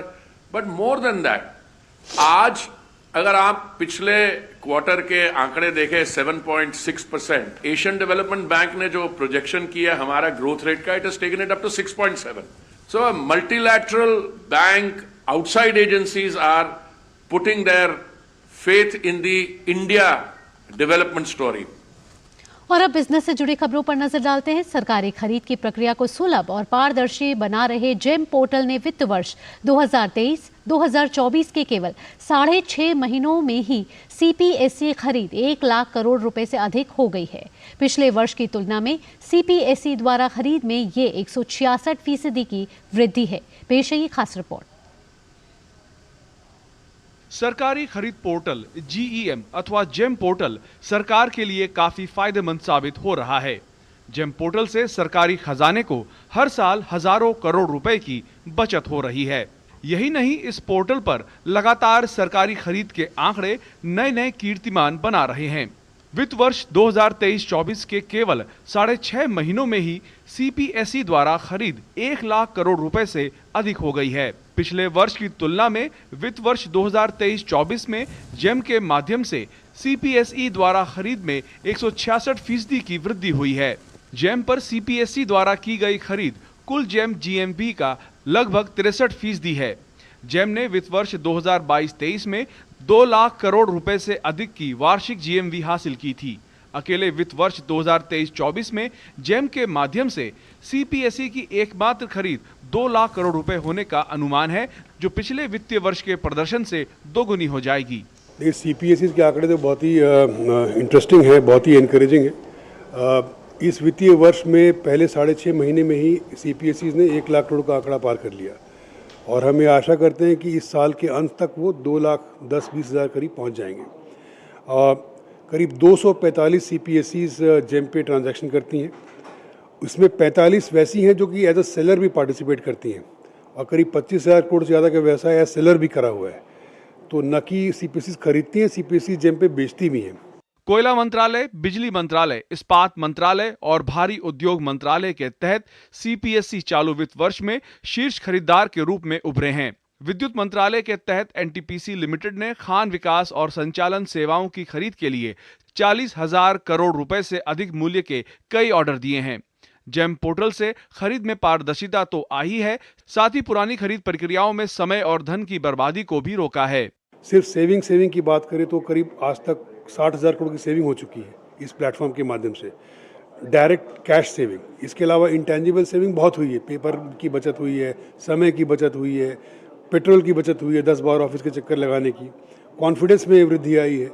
But more than that, आज अगर आप पिछले क्वार्टर के आंकड़े देखें 7.6%, एशियन डेवलपमेंट बैंक ने जो प्रोजेक्शन किया हमारा ग्रोथ रेट का, it has taken it up to 6.7. So multilateral bank, outside agencies are putting their faith in the India development story. और अब बिजनेस से जुड़ी खबरों पर नजर डालते हैं. सरकारी खरीद की प्रक्रिया को सुलभ और पारदर्शी बना रहे जेम पोर्टल ने वित्त वर्ष 2023-2024 के केवल 6.5 महीनों में ही सीपीएसई खरीद 1 लाख करोड़ रुपए से अधिक हो गई है. पिछले वर्ष की तुलना में सीपीएसई द्वारा खरीद में ये 166% की वृद्धि है. पेश है ये खास रिपोर्ट. सरकारी खरीद पोर्टल जीईएम अथवा जेम पोर्टल सरकार के लिए काफी फायदेमंद साबित हो रहा है. जेम पोर्टल से सरकारी खजाने को हर साल हजारों करोड़ रुपए की बचत हो रही है. यही नहीं, इस पोर्टल पर लगातार सरकारी खरीद के आंकड़े नए नए कीर्तिमान बना रहे हैं. वित्त वर्ष 2023-24 के केवल 6.5 महीनों में ही सीपीएसई द्वारा खरीद 1 लाख करोड़ रुपए से अधिक हो गई है. पिछले वर्ष की तुलना में वित्त वर्ष 2023-24 में जेम के माध्यम से सीपीएसई द्वारा खरीद में 166% की वृद्धि हुई है. जेम पर सीपीएसई द्वारा की गई खरीद कुल जेम जीएमवी का लगभग 63% है. जेम ने वित्त वर्ष 2022-23 में 2 लाख करोड़ रुपए से अधिक की वार्षिक जीएमवी हासिल की थी. अकेले वित्त वर्ष 2023-24 में जेम के माध्यम से सीपीएसई की एकमात्र खरीद 2 लाख करोड़ रुपए होने का अनुमान है, जो पिछले वित्तीय वर्ष के प्रदर्शन से दोगुनी हो जाएगी. सीपीएसई के आंकड़े तो बहुत ही इंटरेस्टिंग है, बहुत ही एनकरेजिंग है. इस वित्तीय वर्ष में पहले 6.5 महीने में ही सीपीएसई ने 1 लाख करोड़ का आंकड़ा पार कर लिया और हमें आशा करते हैं कि इस साल के अंत तक वो 2,10,20 हज़ार करीब पहुँच जाएंगे. करीब 245 सीपीएसईज जेम पे ट्रांजैक्शन करती हैं. उसमें 45 वैसी हैं जो कि एज अ सेलर भी पार्टिसिपेट करती हैं और करीब 25,000 करोड़ से ज़्यादा का व्यवसाय एज सेलर भी करा हुआ है. तो न कि सीपीएसई खरीदती हैं, सीपीएसई जेम पे बेचती भी हैं. कोयला मंत्रालय, बिजली मंत्रालय, इस्पात मंत्रालय और भारी उद्योग मंत्रालय के तहत सीपीएसई चालू वित्त वर्ष में शीर्ष खरीदार के रूप में उभरे हैं. विद्युत मंत्रालय के तहत एनटीपीसी लिमिटेड ने खान विकास और संचालन सेवाओं की खरीद के लिए 40,000 करोड़ रुपए से अधिक मूल्य के कई ऑर्डर दिए हैं. जेम पोर्टल से खरीद में पारदर्शिता तो आई है, साथ ही पुरानी खरीद प्रक्रियाओं में समय और धन की बर्बादी को भी रोका है. सिर्फ सेविंग की बात करें तो करीब आज तक 60,000 करोड़ की सेविंग हो चुकी है इस प्लेटफॉर्म के माध्यम से. डायरेक्ट कैश सेविंग, इसके अलावा इंटेंजिबल सेविंग बहुत हुई है. पेपर की बचत हुई है, समय की बचत हुई है, पेट्रोल की बचत हुई है 10-12 ऑफिस के चक्कर लगाने की. कॉन्फिडेंस में वृद्धि आई है.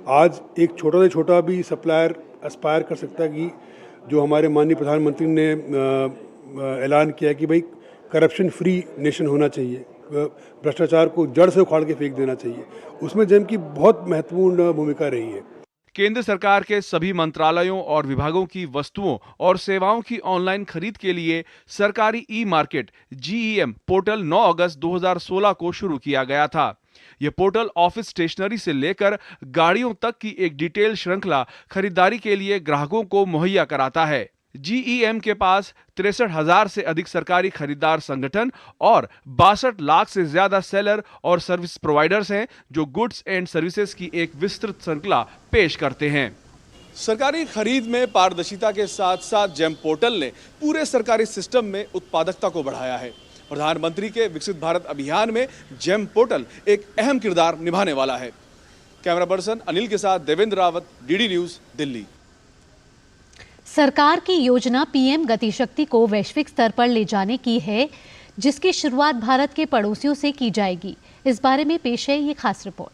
आज एक छोटा से छोटा भी सप्लायर एस्पायर कर सकता है कि जो हमारे माननीय प्रधानमंत्री ने ऐलान किया कि भाई करप्शन फ्री नेशन होना चाहिए, भ्रष्टाचार को जड़ से उखाड़ के फेंक देना चाहिए, उसमें जेम की बहुत महत्वपूर्ण भूमिका रही है. केंद्र सरकार के सभी मंत्रालयों और विभागों की वस्तुओं और सेवाओं की ऑनलाइन खरीद के लिए सरकारी ई मार्केट जीईएम पोर्टल 9 अगस्त 2016 को शुरू किया गया था. यह पोर्टल ऑफिस स्टेशनरी से लेकर गाड़ियों तक की एक डिटेल श्रृंखला खरीदारी के लिए ग्राहकों को मुहैया कराता है. जीईएम के पास 63,000 से अधिक सरकारी खरीदार संगठन और 62 लाख से ज्यादा सेलर और सर्विस प्रोवाइडर्स हैं, जो गुड्स एंड सर्विसेज की एक विस्तृत श्रृंखला पेश करते हैं. सरकारी खरीद में पारदर्शिता के साथ साथ जेम पोर्टल ने पूरे सरकारी सिस्टम में उत्पादकता को बढ़ाया है. प्रधानमंत्री के विकसित भारत अभियान में जेम पोर्टल एक अहम किरदार निभाने वाला है. कैमरा पर्सन अनिल के साथ देवेंद्र रावत, डीडी न्यूज, दिल्ली. सरकार की योजना पीएम गतिशक्ति को वैश्विक स्तर पर ले जाने की है, जिसकी शुरुआत भारत के पड़ोसियों से की जाएगी. इस बारे में पेश है ये खास रिपोर्ट.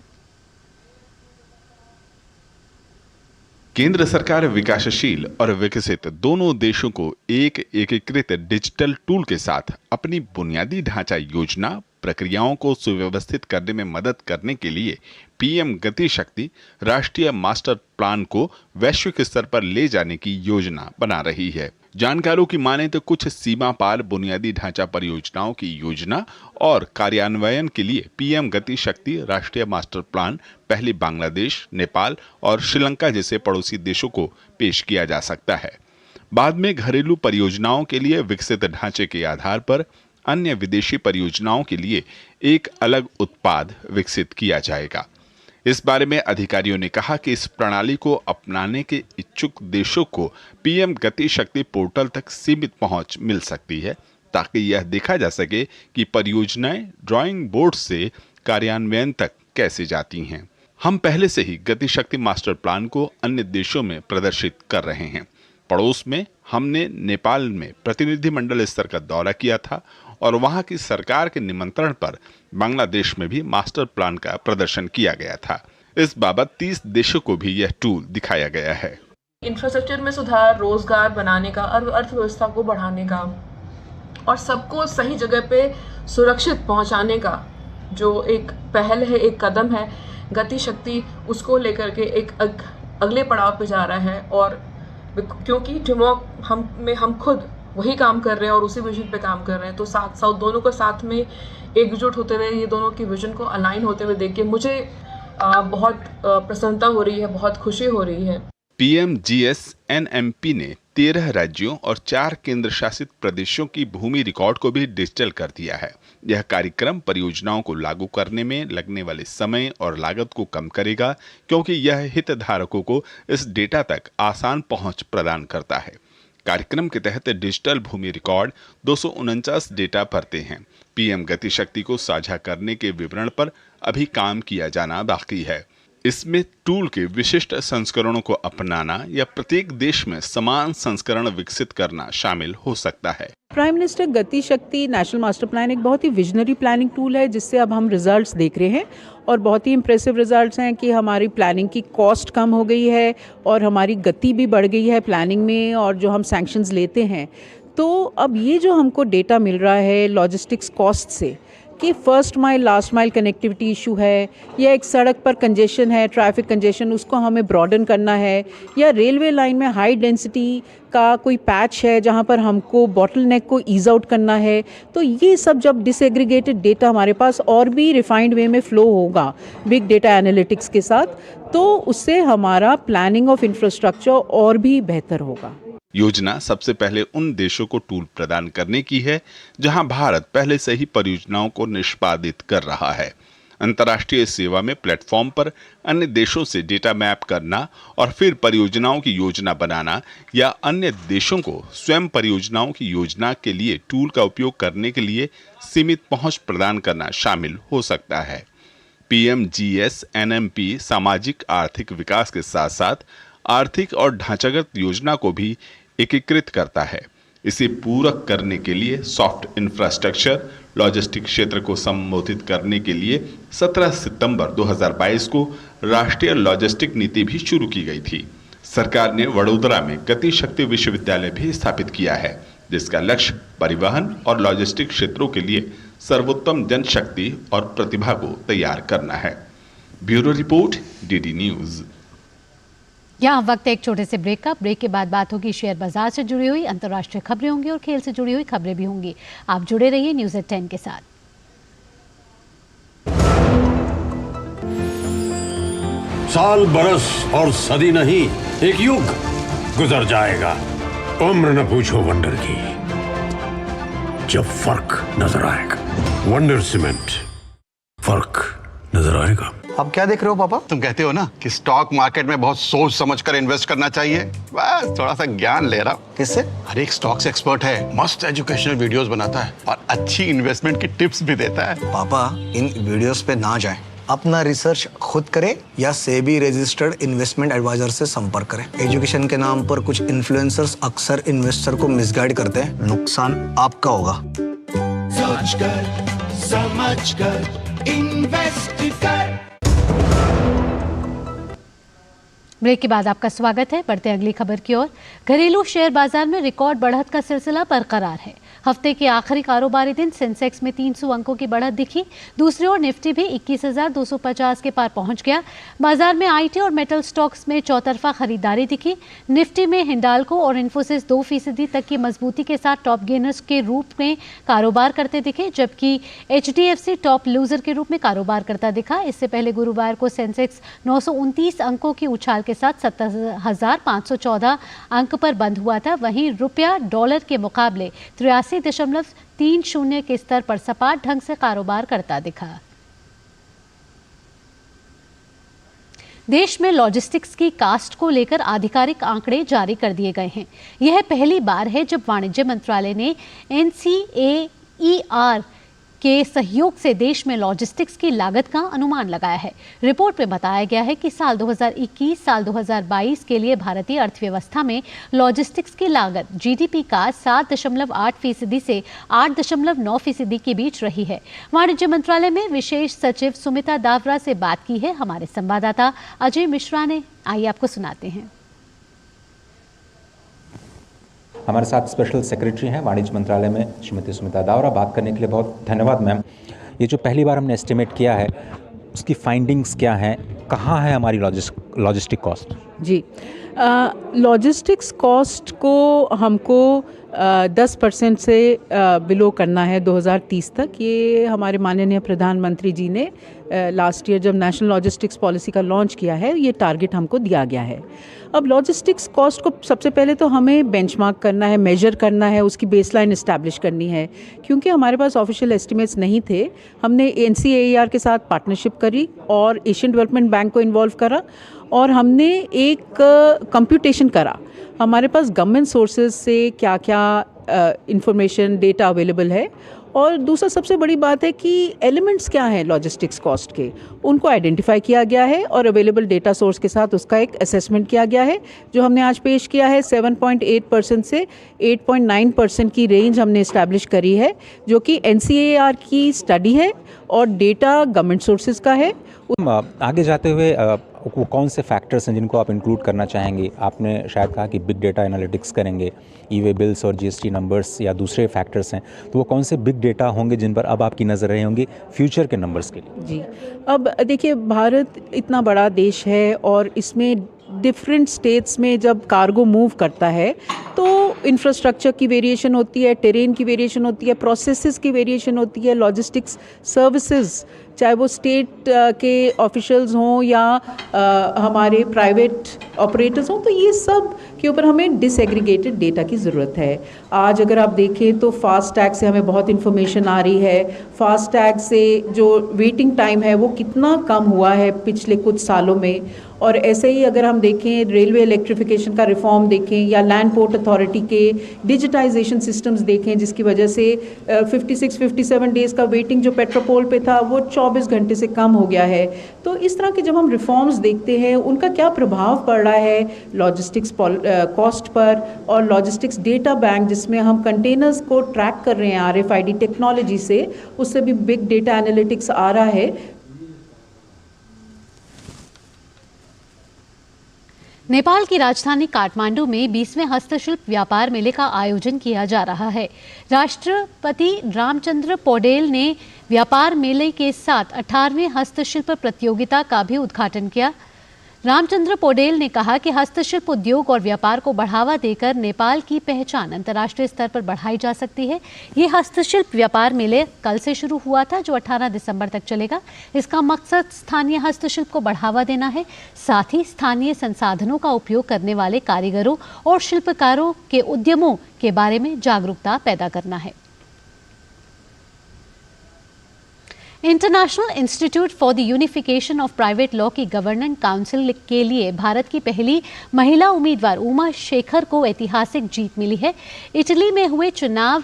केंद्र सरकार विकासशील और विकसित दोनों देशों को एक एकीकृत डिजिटल टूल के साथ अपनी बुनियादी ढांचा योजना प्रक्रियाओं को सुव्यवस्थित करने में मदद करने के लिए पीएम गति शक्ति राष्ट्रीय मास्टर प्लान को वैश्विक स्तर पर ले जाने की योजना बना रही है। जानकारों की माने तो कुछ सीमा पार बुनियादी ढांचा परियोजनाओं की योजना और कार्यान्वयन के लिए पीएम गति शक्ति राष्ट्रीय मास्टर प्लान पहले बांग्लादेश, नेपाल और श्रीलंका जैसे पड़ोसी देशों को पेश किया जा सकता है। बाद में घरेलू परियोजनाओं के लिए विकसित ढांचे के आधार पर अन्य विदेशी परियोजनाओं के लिए एक अलग उत्पाद विकसित किया जाएगा। इस बारे में अधिकारियों ने कहा कि इस प्रणाली को अपनाने के इच्छुक देशों को पीएम गति शक्ति पोर्टल तक सीमित पहुंच मिल सकती है, ताकि यह देखा जा सके कि परियोजनाएं ड्राइंग बोर्ड से कार्यान्वयन तक कैसे जाती हैं। हम पहले से ही गति शक्ति मास्टर प्लान को अन्य देशों में प्रदर्शित कर रहे हैं। पड़ोस में हमने नेपाल में प्रतिनिधिमंडल स्तर का दौरा किया था और वहां की सरकार के निमंत्रण पर बांग्लादेश में भी मास्टर प्लान का प्रदर्शन किया गया था। इस बाबत 30 देशों को भी यह टूल दिखाया गया है। इंफ्रास्ट्रक्चर में सुधार, रोजगार बनाने का, अर्थव्यवस्था को बढ़ाने का और सबको सही जगह पे सुरक्षित पहुंचाने का जो एक पहल है, एक कदम है, गति शक्ति उसको लेकर के एक अगले पड़ाव पे जा रहा है। और क्योंकि टिमोक हम खुद वही काम कर रहे हैं और उसी विजन पे काम कर रहे हैं, तो साथ दोनों को साथ में एकजुट होते हुए ये दोनों की विजन को अलाइन होते हुए देख के मुझे बहुत प्रसन्नता हो रही है, बहुत खुशी हो रही है। PMGSNMP ने 13 राज्यों और 4 केंद्र शासित प्रदेशों की भूमि रिकॉर्ड को भी डिजिटल कर दिया है। यह कार्यक्रम परियोजनाओं को लागू करने में लगने वाले समय और लागत को कम करेगा, क्योंकि यह हितधारकों को इस डेटा तक आसान पहुंच प्रदान करता है। कार्यक्रम के तहत डिजिटल भूमि रिकॉर्ड 249 डेटा भरते हैं। पीएम गति शक्ति को साझा करने के विवरण पर अभी काम किया जाना बाकी है। इसमें टूल के विशिष्ट संस्करणों को अपनाना या प्रत्येक देश में समान संस्करण विकसित करना शामिल हो सकता है। प्राइम मिनिस्टर गति शक्ति नेशनल मास्टर प्लान एक बहुत ही विजनरी प्लानिंग टूल है, जिससे अब हम रिजल्ट्स देख रहे हैं और बहुत ही इम्प्रेसिव रिजल्ट्स हैं कि हमारी प्लानिंग की कॉस्ट कम हो गई है और हमारी गति भी बढ़ गई है प्लानिंग में, और जो हम सैंक्शंस लेते हैं। तो अब ये जो हमको डेटा मिल रहा है लॉजिस्टिक्स कॉस्ट से कि first mile last mile connectivity issue है, या एक सड़क पर कंजेशन है, ट्रैफिक कंजेशन, उसको हमें ब्रॉडन करना है, या रेलवे लाइन में हाई डेंसिटी का कोई पैच है जहाँ पर हमको बॉटलनेक को ईज आउट करना है। तो ये सब जब डिसएग्रीगेटेड डेटा हमारे पास और भी रिफाइंड वे में फ्लो होगा बिग डेटा एनालिटिक्स के साथ, तो उससे हमारा प्लानिंग ऑफ इंफ्रास्ट्रक्चर और भी बेहतर होगा। योजना सबसे पहले उन देशों को टूल प्रदान करने की है जहां भारत पहले से ही परियोजनाओं को निष्पादित कर रहा है। अंतर्राष्ट्रीय सेवा में प्लेटफॉर्म पर अन्य देशों से डेटा मैप करना और फिर परियोजनाओं की योजना बनाना, या अन्य देशों को स्वयं परियोजनाओं की योजना के लिए टूल का उपयोग करने के लिए सीमित पहुंच प्रदान करना शामिल हो सकता है। PMGSNMP सामाजिक आर्थिक विकास के साथ साथ आर्थिक और ढांचागत योजना को भी एकीकृत करता है। इसे पूरक करने के लिए सॉफ्ट इंफ्रास्ट्रक्चर लॉजिस्टिक क्षेत्र को संबोधित करने के लिए 17 सितंबर 2022 को राष्ट्रीय लॉजिस्टिक नीति भी शुरू की गई थी। सरकार ने वडोदरा में गति शक्ति विश्वविद्यालय भी स्थापित किया है, जिसका लक्ष्य परिवहन और लॉजिस्टिक क्षेत्रों के लिए सर्वोत्तम जनशक्ति और प्रतिभा को तैयार करना है। Bureau report, DD news. यहाँ वक्त है एक छोटे से ब्रेक का। ब्रेक के बाद बात होगी शेयर बाजार से जुड़ी हुई, अंतर्राष्ट्रीय खबरें होंगी और खेल से जुड़ी हुई खबरें भी होंगी। आप जुड़े रहिए न्यूज़ एट 10 के साथ। साल, बरस और सदी नहीं, एक युग गुजर जाएगा। उम्र न पूछो वंडर की, जब फर्क नजर आएगा। वंडर सीमेंट, फर्क नजर आएगा। अब क्या देख रहे हो पापा? तुम कहते हो ना कि स्टॉक मार्केट में बहुत सोच समझकर इन्वेस्ट करना चाहिए। बस थोड़ा सा ज्ञान ले रहा हूँ। किससे? हर एक स्टॉक्स एक्सपर्ट है, मस्त एजुकेशनल वीडियोस बनाता है और अच्छी इन्वेस्टमेंट की टिप्स भी देता है। पापा इन वीडियोस पे ना जाएं, अपना रिसर्च खुद करें या सेबी रजिस्टर्ड इन्वेस्टमेंट एडवाइजर से संपर्क करें। एजुकेशन के नाम पर कुछ इन्फ्लुएंसर्स अक्सर इन्वेस्टर को मिसगाइड करते हैं, नुकसान आपका होगा। सोच कर, समझ कर, इन्वेस्ट कर। ब्रेक के बाद आपका स्वागत है। बढ़ते अगली खबर की ओर। घरेलू शेयर बाजार में रिकॉर्ड बढ़त का सिलसिला बरकरार है। हफ्ते के आखिरी कारोबारी दिन सेंसेक्स में 300 अंकों की बढ़त दिखी। दूसरी ओर निफ्टी भी 21,250 के पार पहुंच गया। बाजार में आईटी और मेटल स्टॉक्स में चौतरफा खरीदारी दिखी। निफ्टी में हिंडाल्को और इन्फोसिस 2% तक की मजबूती के साथ टॉप गेनर्स के रूप में कारोबार करते दिखे, जबकि HDFC टॉप लूजर के रूप में कारोबार करता दिखा। इससे पहले गुरुवार को सेंसेक्स 929 अंकों की उछाल के साथ 70,514 अंक पर बंद हुआ था। वहीं रुपया डॉलर के मुकाबले 83.30 के स्तर पर सपाट ढंग से कारोबार करता दिखा। देश में लॉजिस्टिक्स की कास्ट को लेकर आधिकारिक आंकड़े जारी कर दिए गए हैं। यह पहली बार है जब वाणिज्य मंत्रालय ने NCAER के सहयोग से देश में लॉजिस्टिक्स की लागत का अनुमान लगाया है। रिपोर्ट में बताया गया है कि साल 2021 साल 2022 के लिए भारतीय अर्थव्यवस्था में लॉजिस्टिक्स की लागत GDP का 7.8% से 8.9% के बीच रही है। वाणिज्य मंत्रालय में विशेष सचिव सुमिता दावरा से बात की है हमारे संवाददाता अजय मिश्रा ने। आइए आपको सुनाते हैं। हमारे साथ स्पेशल सेक्रेटरी हैं वाणिज्य मंत्रालय में श्रीमती सुमिता दावरा। बात करने के लिए बहुत धन्यवाद मैम। ये जो पहली बार हमने एस्टिमेट किया है उसकी फाइंडिंग्स क्या हैं, कहाँ है हमारी लॉजिस्टिक कॉस्ट? जी, लॉजिस्टिक्स कॉस्ट को हमको 10% से बिलो करना है 2030 तक। ये हमारे माननीय प्रधानमंत्री जी ने लास्ट ईयर जब नेशनल लॉजिस्टिक्स पॉलिसी का लॉन्च किया है, ये टारगेट हमको दिया गया है। अब लॉजिस्टिक्स कॉस्ट को सबसे पहले तो हमें बेंचमार्क करना है, मेजर करना है, उसकी बेसलाइन इस्टेब्लिश करनी है। क्योंकि हमारे पास ऑफिशियल एस्टिमेट्स नहीं थे, हमने NCAER के साथ पार्टनरशिप करी और एशियन डेवलपमेंट बैंक को इन्वॉल्व करा और हमने एक कंप्यूटेशन करा। हमारे पास गवर्नमेंट सोर्सेज से क्या क्या इंफॉर्मेशन डेटा अवेलेबल है, और दूसरा सबसे बड़ी बात है कि एलिमेंट्स क्या हैं लॉजिस्टिक्स कॉस्ट के, उनको आइडेंटिफाई किया गया है और अवेलेबल डेटा सोर्स के साथ उसका एक असेसमेंट किया गया है, जो हमने आज पेश किया है। 7.8% से 8.9% की रेंज हमने इस्टेब्लिश करी है, जो कि NCAER की स्टडी है और डेटा गवर्नमेंट सोर्सेज का है। आगे जाते हुए वो कौन से फैक्टर्स हैं जिनको आप इंक्लूड करना चाहेंगे? आपने शायद कहा कि बिग डेटा एनालिटिक्स करेंगे, ई-वे बिल्स और GST नंबर्स या दूसरे फैक्टर्स हैं, तो वो कौन से बिग डेटा होंगे जिन पर अब आपकी नज़र रही होंगी फ्यूचर के नंबर्स के लिए? जी, अब देखिए, भारत इतना बड़ा देश है और इसमें डिफरेंट स्टेट्स में जब कार्गो मूव करता है तो इंफ्रास्ट्रक्चर की वेरिएशन होती है, टेरेन की वेरिएशन होती है, प्रोसेसेस की वेरिएशन होती है, लॉजिस्टिक्स सर्विसेज चाहे वो स्टेट के ऑफिशियल्स हों या हमारे प्राइवेट ऑपरेटर्स हों, तो ये सब के ऊपर हमें डिसएग्रीगेटेड डेटा की ज़रूरत है। आज अगर आप देखें तो फास्टैग से हमें बहुत इन्फॉर्मेशन आ रही है। फास्टैग से जो वेटिंग टाइम है वो कितना कम हुआ है पिछले कुछ सालों में। और ऐसे ही अगर हम देखें रेलवे इलेक्ट्रिफिकेशन का रिफॉर्म देखें या लैंड पोर्ट अथॉरिटी के डिजिटाइजेशन सिस्टम्स देखें, जिसकी वजह से 56-57 डेज़ का वेटिंग जो पेट्रोपोल पे था वो 24 घंटे से कम हो गया है। तो इस तरह के जब हम रिफॉर्म्स देखते हैं उनका क्या प्रभाव पड़ रहा है लॉजिस्टिक्स कॉस्ट पर, और लॉजिस्टिक्स डेटा बैंक जिसमें हम कंटेनर्स को ट्रैक कर रहे हैं RFID टेक्नोलॉजी से, उससे भी बिग डेटा एनालिटिक्स आ रहा है। नेपाल की राजधानी काठमांडू में 20वें हस्तशिल्प व्यापार मेले का आयोजन किया जा रहा है। राष्ट्रपति रामचंद्र पौडेल ने व्यापार मेले के साथ 18वें हस्तशिल्प प्रतियोगिता का भी उद्घाटन किया। रामचंद्र पौडेल ने कहा कि हस्तशिल्प उद्योग और व्यापार को बढ़ावा देकर नेपाल की पहचान अंतर्राष्ट्रीय स्तर पर बढ़ाई जा सकती है। ये हस्तशिल्प व्यापार मेले कल से शुरू हुआ था, जो 18 दिसंबर तक चलेगा। इसका मकसद स्थानीय हस्तशिल्प को बढ़ावा देना है, साथ ही स्थानीय संसाधनों का उपयोग करने वाले कारीगरों और शिल्पकारों के उद्यमों के बारे में जागरूकता पैदा करना है। International institute for the unification of private law की गवर्निंग काउंसिल के लिए भारत की पहली महिला उम्मीदवार उमा शेखर को ऐतिहासिक जीत मिली है। इटली में हुए चुनाव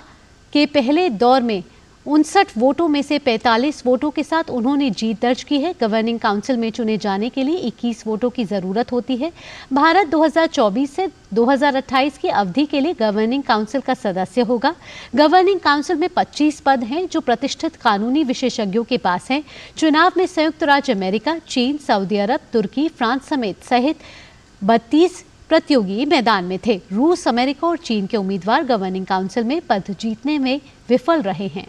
के पहले दौर में 59 वोटों में से 45 वोटों के साथ उन्होंने जीत दर्ज की है। गवर्निंग काउंसिल में चुने जाने के लिए 21 वोटों की ज़रूरत होती है। भारत 2024 से 2028 की अवधि के लिए गवर्निंग काउंसिल का सदस्य होगा। गवर्निंग काउंसिल में 25 पद हैं जो प्रतिष्ठित कानूनी विशेषज्ञों के पास हैं। चुनाव में संयुक्त राज्य अमेरिका, चीन, सऊदी अरब, तुर्की, फ्रांस सहित 32 प्रतियोगी मैदान में थे। रूस, अमेरिका और चीन के उम्मीदवार गवर्निंग काउंसिल में पद जीतने में विफल रहे हैं।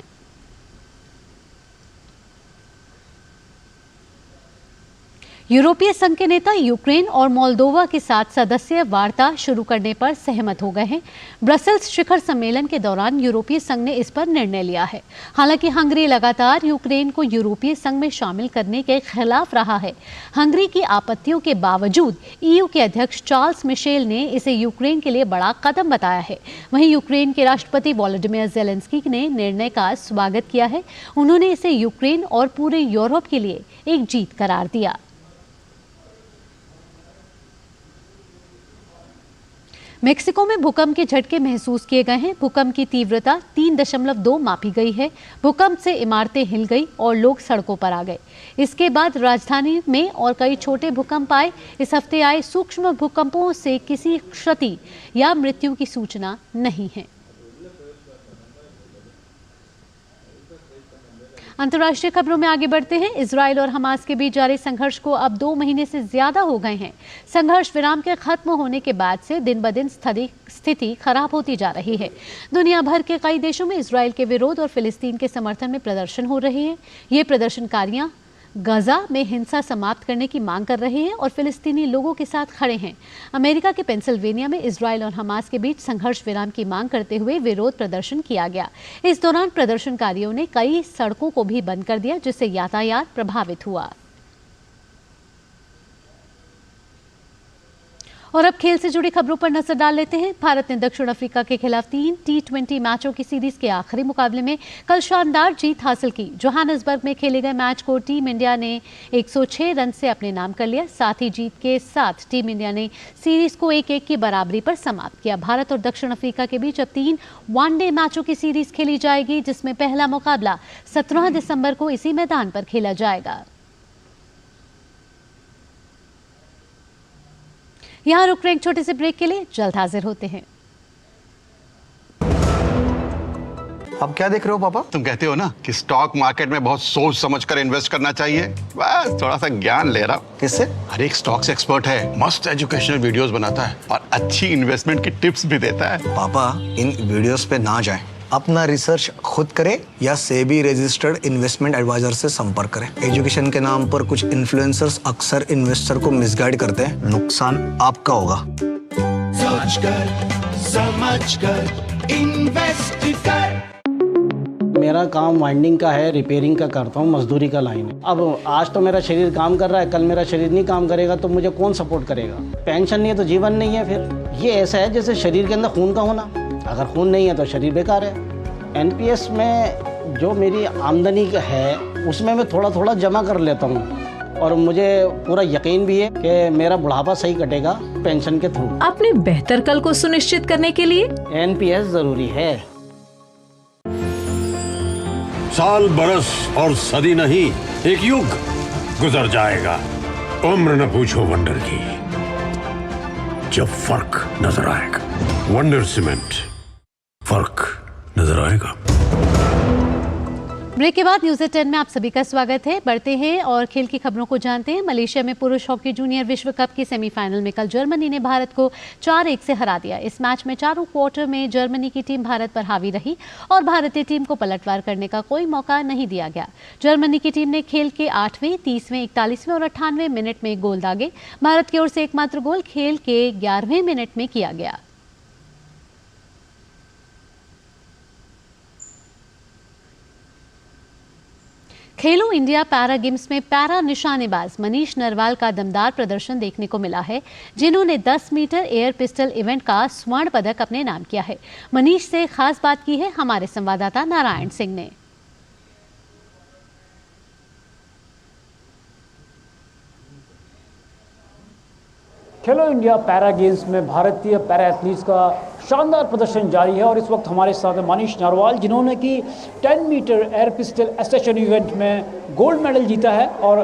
यूरोपीय संघ के नेता यूक्रेन और मोल्दोवा के साथ सदस्य वार्ता शुरू करने पर सहमत हो गए हैं। ब्रसेल्स शिखर सम्मेलन के दौरान यूरोपीय संघ ने इस पर निर्णय लिया है। हालांकि हंगरी लगातार यूक्रेन को यूरोपीय संघ में शामिल करने के खिलाफ रहा है। हंगरी की आपत्तियों के बावजूद ईयू के अध्यक्ष चार्ल्स मिशेल ने इसे यूक्रेन के लिए बड़ा कदम बताया है। वहीं यूक्रेन के राष्ट्रपति वोलोडिमिर ज़ेलेंस्की ने निर्णय का स्वागत किया है। उन्होंने इसे यूक्रेन और पूरे यूरोप के लिए एक जीत करार दिया। मेक्सिको में भूकंप के झटके महसूस किए गए हैं। भूकंप की तीव्रता 3.2 मापी गई है। भूकंप से इमारतें हिल गई और लोग सड़कों पर आ गए। इसके बाद राजधानी में और कई छोटे भूकंप आए। इस हफ्ते आए सूक्ष्म भूकंपों से किसी क्षति या मृत्यु की सूचना नहीं है। अंतर्राष्ट्रीय खबरों में आगे बढ़ते हैं। इजराइल और हमास के बीच जारी संघर्ष को अब 2 महीने से ज्यादा हो गए हैं। संघर्ष विराम के खत्म होने के बाद से दिन ब दिन स्थिति खराब होती जा रही है। दुनिया भर के कई देशों में इजराइल के विरोध और फिलिस्तीन के समर्थन में प्रदर्शन हो रहे हैं। ये प्रदर्शनकारियां गाजा में हिंसा समाप्त करने की मांग कर रहे हैं और फिलिस्तीनी लोगों के साथ खड़े हैं। अमेरिका के पेंसिल्वेनिया में इजराइल और हमास के बीच संघर्ष विराम की मांग करते हुए विरोध प्रदर्शन किया गया। इस दौरान प्रदर्शनकारियों ने कई सड़कों को भी बंद कर दिया, जिससे यातायात प्रभावित हुआ। और अब खेल से जुड़ी खबरों पर नजर डाल लेते हैं। भारत ने दक्षिण अफ्रीका के खिलाफ 3 T20 मैचों की सीरीज के आखिरी मुकाबले में कल शानदार जीत हासिल की। जोहानिसबर्ग में खेले गए मैच को टीम इंडिया ने 106 रन से अपने नाम कर लिया। साथ ही जीत के साथ टीम इंडिया ने सीरीज को 1-1 की बराबरी पर समाप्त किया। भारत और दक्षिण अफ्रीका के बीच अब 3 वनडे मैचों की सीरीज खेली जाएगी, जिसमें पहला मुकाबला 17 दिसंबर को इसी मैदान पर खेला जाएगा। यहाँ रुक रहे एक छोटे से ब्रेक के लिए, जल्द हाजिर होते हैं। अब क्या देख रहे हो पापा? तुम कहते हो ना कि स्टॉक मार्केट में बहुत सोच समझकर इन्वेस्ट करना चाहिए। बस थोड़ा सा ज्ञान ले रहा हूं। किससे? हर एक स्टॉक्स एक्सपर्ट है, मस्त एजुकेशनल वीडियोस बनाता है और अच्छी इन्वेस्टमेंट की टिप्स भी देता है। पापा इन वीडियोस पे ना जाएं। अपना रिसर्च खुद करें या सेबी रजिस्टर्ड इन्वेस्टमेंट एडवाइजर से संपर्क करें। एजुकेशन के नाम पर कुछ इन्फ्लुएंसर्स अक्सर इन्वेस्टर को मिसगाइड करते हैं। नुकसान आपका होगा। सोच कर समझ कर इन्वेस्ट कर। मेरा काम वाइंडिंग का है, रिपेयरिंग का करता हूँ, मजदूरी का लाइन है। अब आज तो मेरा शरीर काम कर रहा है, कल मेरा शरीर नहीं काम करेगा तो मुझे कौन सपोर्ट करेगा? पेंशन नहीं है तो जीवन नहीं है। फिर ये ऐसा है जैसे शरीर के अंदर खून का होना, अगर खून नहीं है तो शरीर बेकार है। एनपीएस में जो मेरी आमदनी है उसमें मैं थोड़ा थोड़ा जमा कर लेता हूँ और मुझे पूरा यकीन भी है कि मेरा बुढ़ापा सही कटेगा पेंशन के थ्रू। अपने बेहतर कल को सुनिश्चित करने के लिए एनपीएस जरूरी है। साल, बरस और सदी नहीं, एक युग गुजर जाएगा। उम्र न पूछो वंडर की, जब फर्क नजर आएगा। वंडर सीमेंट, फर्क नजर आएगा। ब्रेक के बाद न्यूज़ 10 में आप सभी का स्वागत है। बढ़ते हैं और खेल की खबरों को जानते हैं। मलेशिया में पुरुष हॉकी जूनियर विश्व कप के सेमीफाइनल में कल जर्मनी ने भारत को 4-1 से हरा दिया। इस मैच में चारों क्वार्टर में जर्मनी की टीम भारत पर हावी रही और भारतीय टीम को पलटवार करने का कोई मौका नहीं दिया गया। जर्मनी की टीम ने खेल के 8वें, 30वें, 41वें और 98वें मिनट में गोल दागे। भारत की ओर से एकमात्र गोल खेल के 11वें मिनट में किया गया। खेलो इंडिया पैरा गेम्स में पैरा निशानेबाज मनीष नरवाल का दमदार प्रदर्शन देखने को मिला है, जिन्होंने 10 मीटर एयर पिस्टल इवेंट का स्वर्ण पदक अपने नाम किया है। मनीष से खास बात की है हमारे संवाददाता नारायण सिंह ने। खेलो इंडिया पैरा गेम्स में भारतीय पैरा एथलीट्स का शानदार प्रदर्शन जारी है और इस वक्त हमारे साथ है मनीष नरवाल, जिन्होंने कि 10 मीटर एयर पिस्टल एसेशन इवेंट में गोल्ड मेडल जीता है। और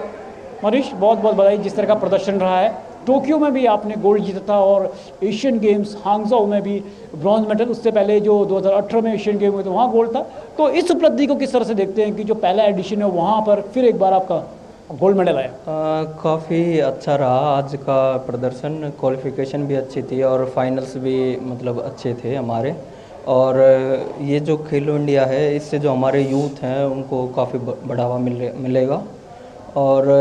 मनीष, बहुत बहुत बधाई, जिस तरह का प्रदर्शन रहा है। टोक्यो में भी आपने गोल्ड जीता था और एशियन गेम्स हांगझोउ में भी ब्रॉन्ज मेडल, उससे पहले जो 2018 में एशियन गेम हुए थे वहाँ गोल्ड था। तो इस उपलब्धि को किस तरह से देखते हैं कि जो पहला एडिशन है वहाँ पर फिर एक बार आपका गोल्ड मेडल आया? काफ़ी अच्छा रहा आज का प्रदर्शन, क्वालिफिकेशन भी अच्छी थी और फाइनल्स भी मतलब अच्छे थे हमारे। और ये जो खेलो इंडिया है इससे जो हमारे यूथ हैं उनको काफ़ी बढ़ावा मिलेगा और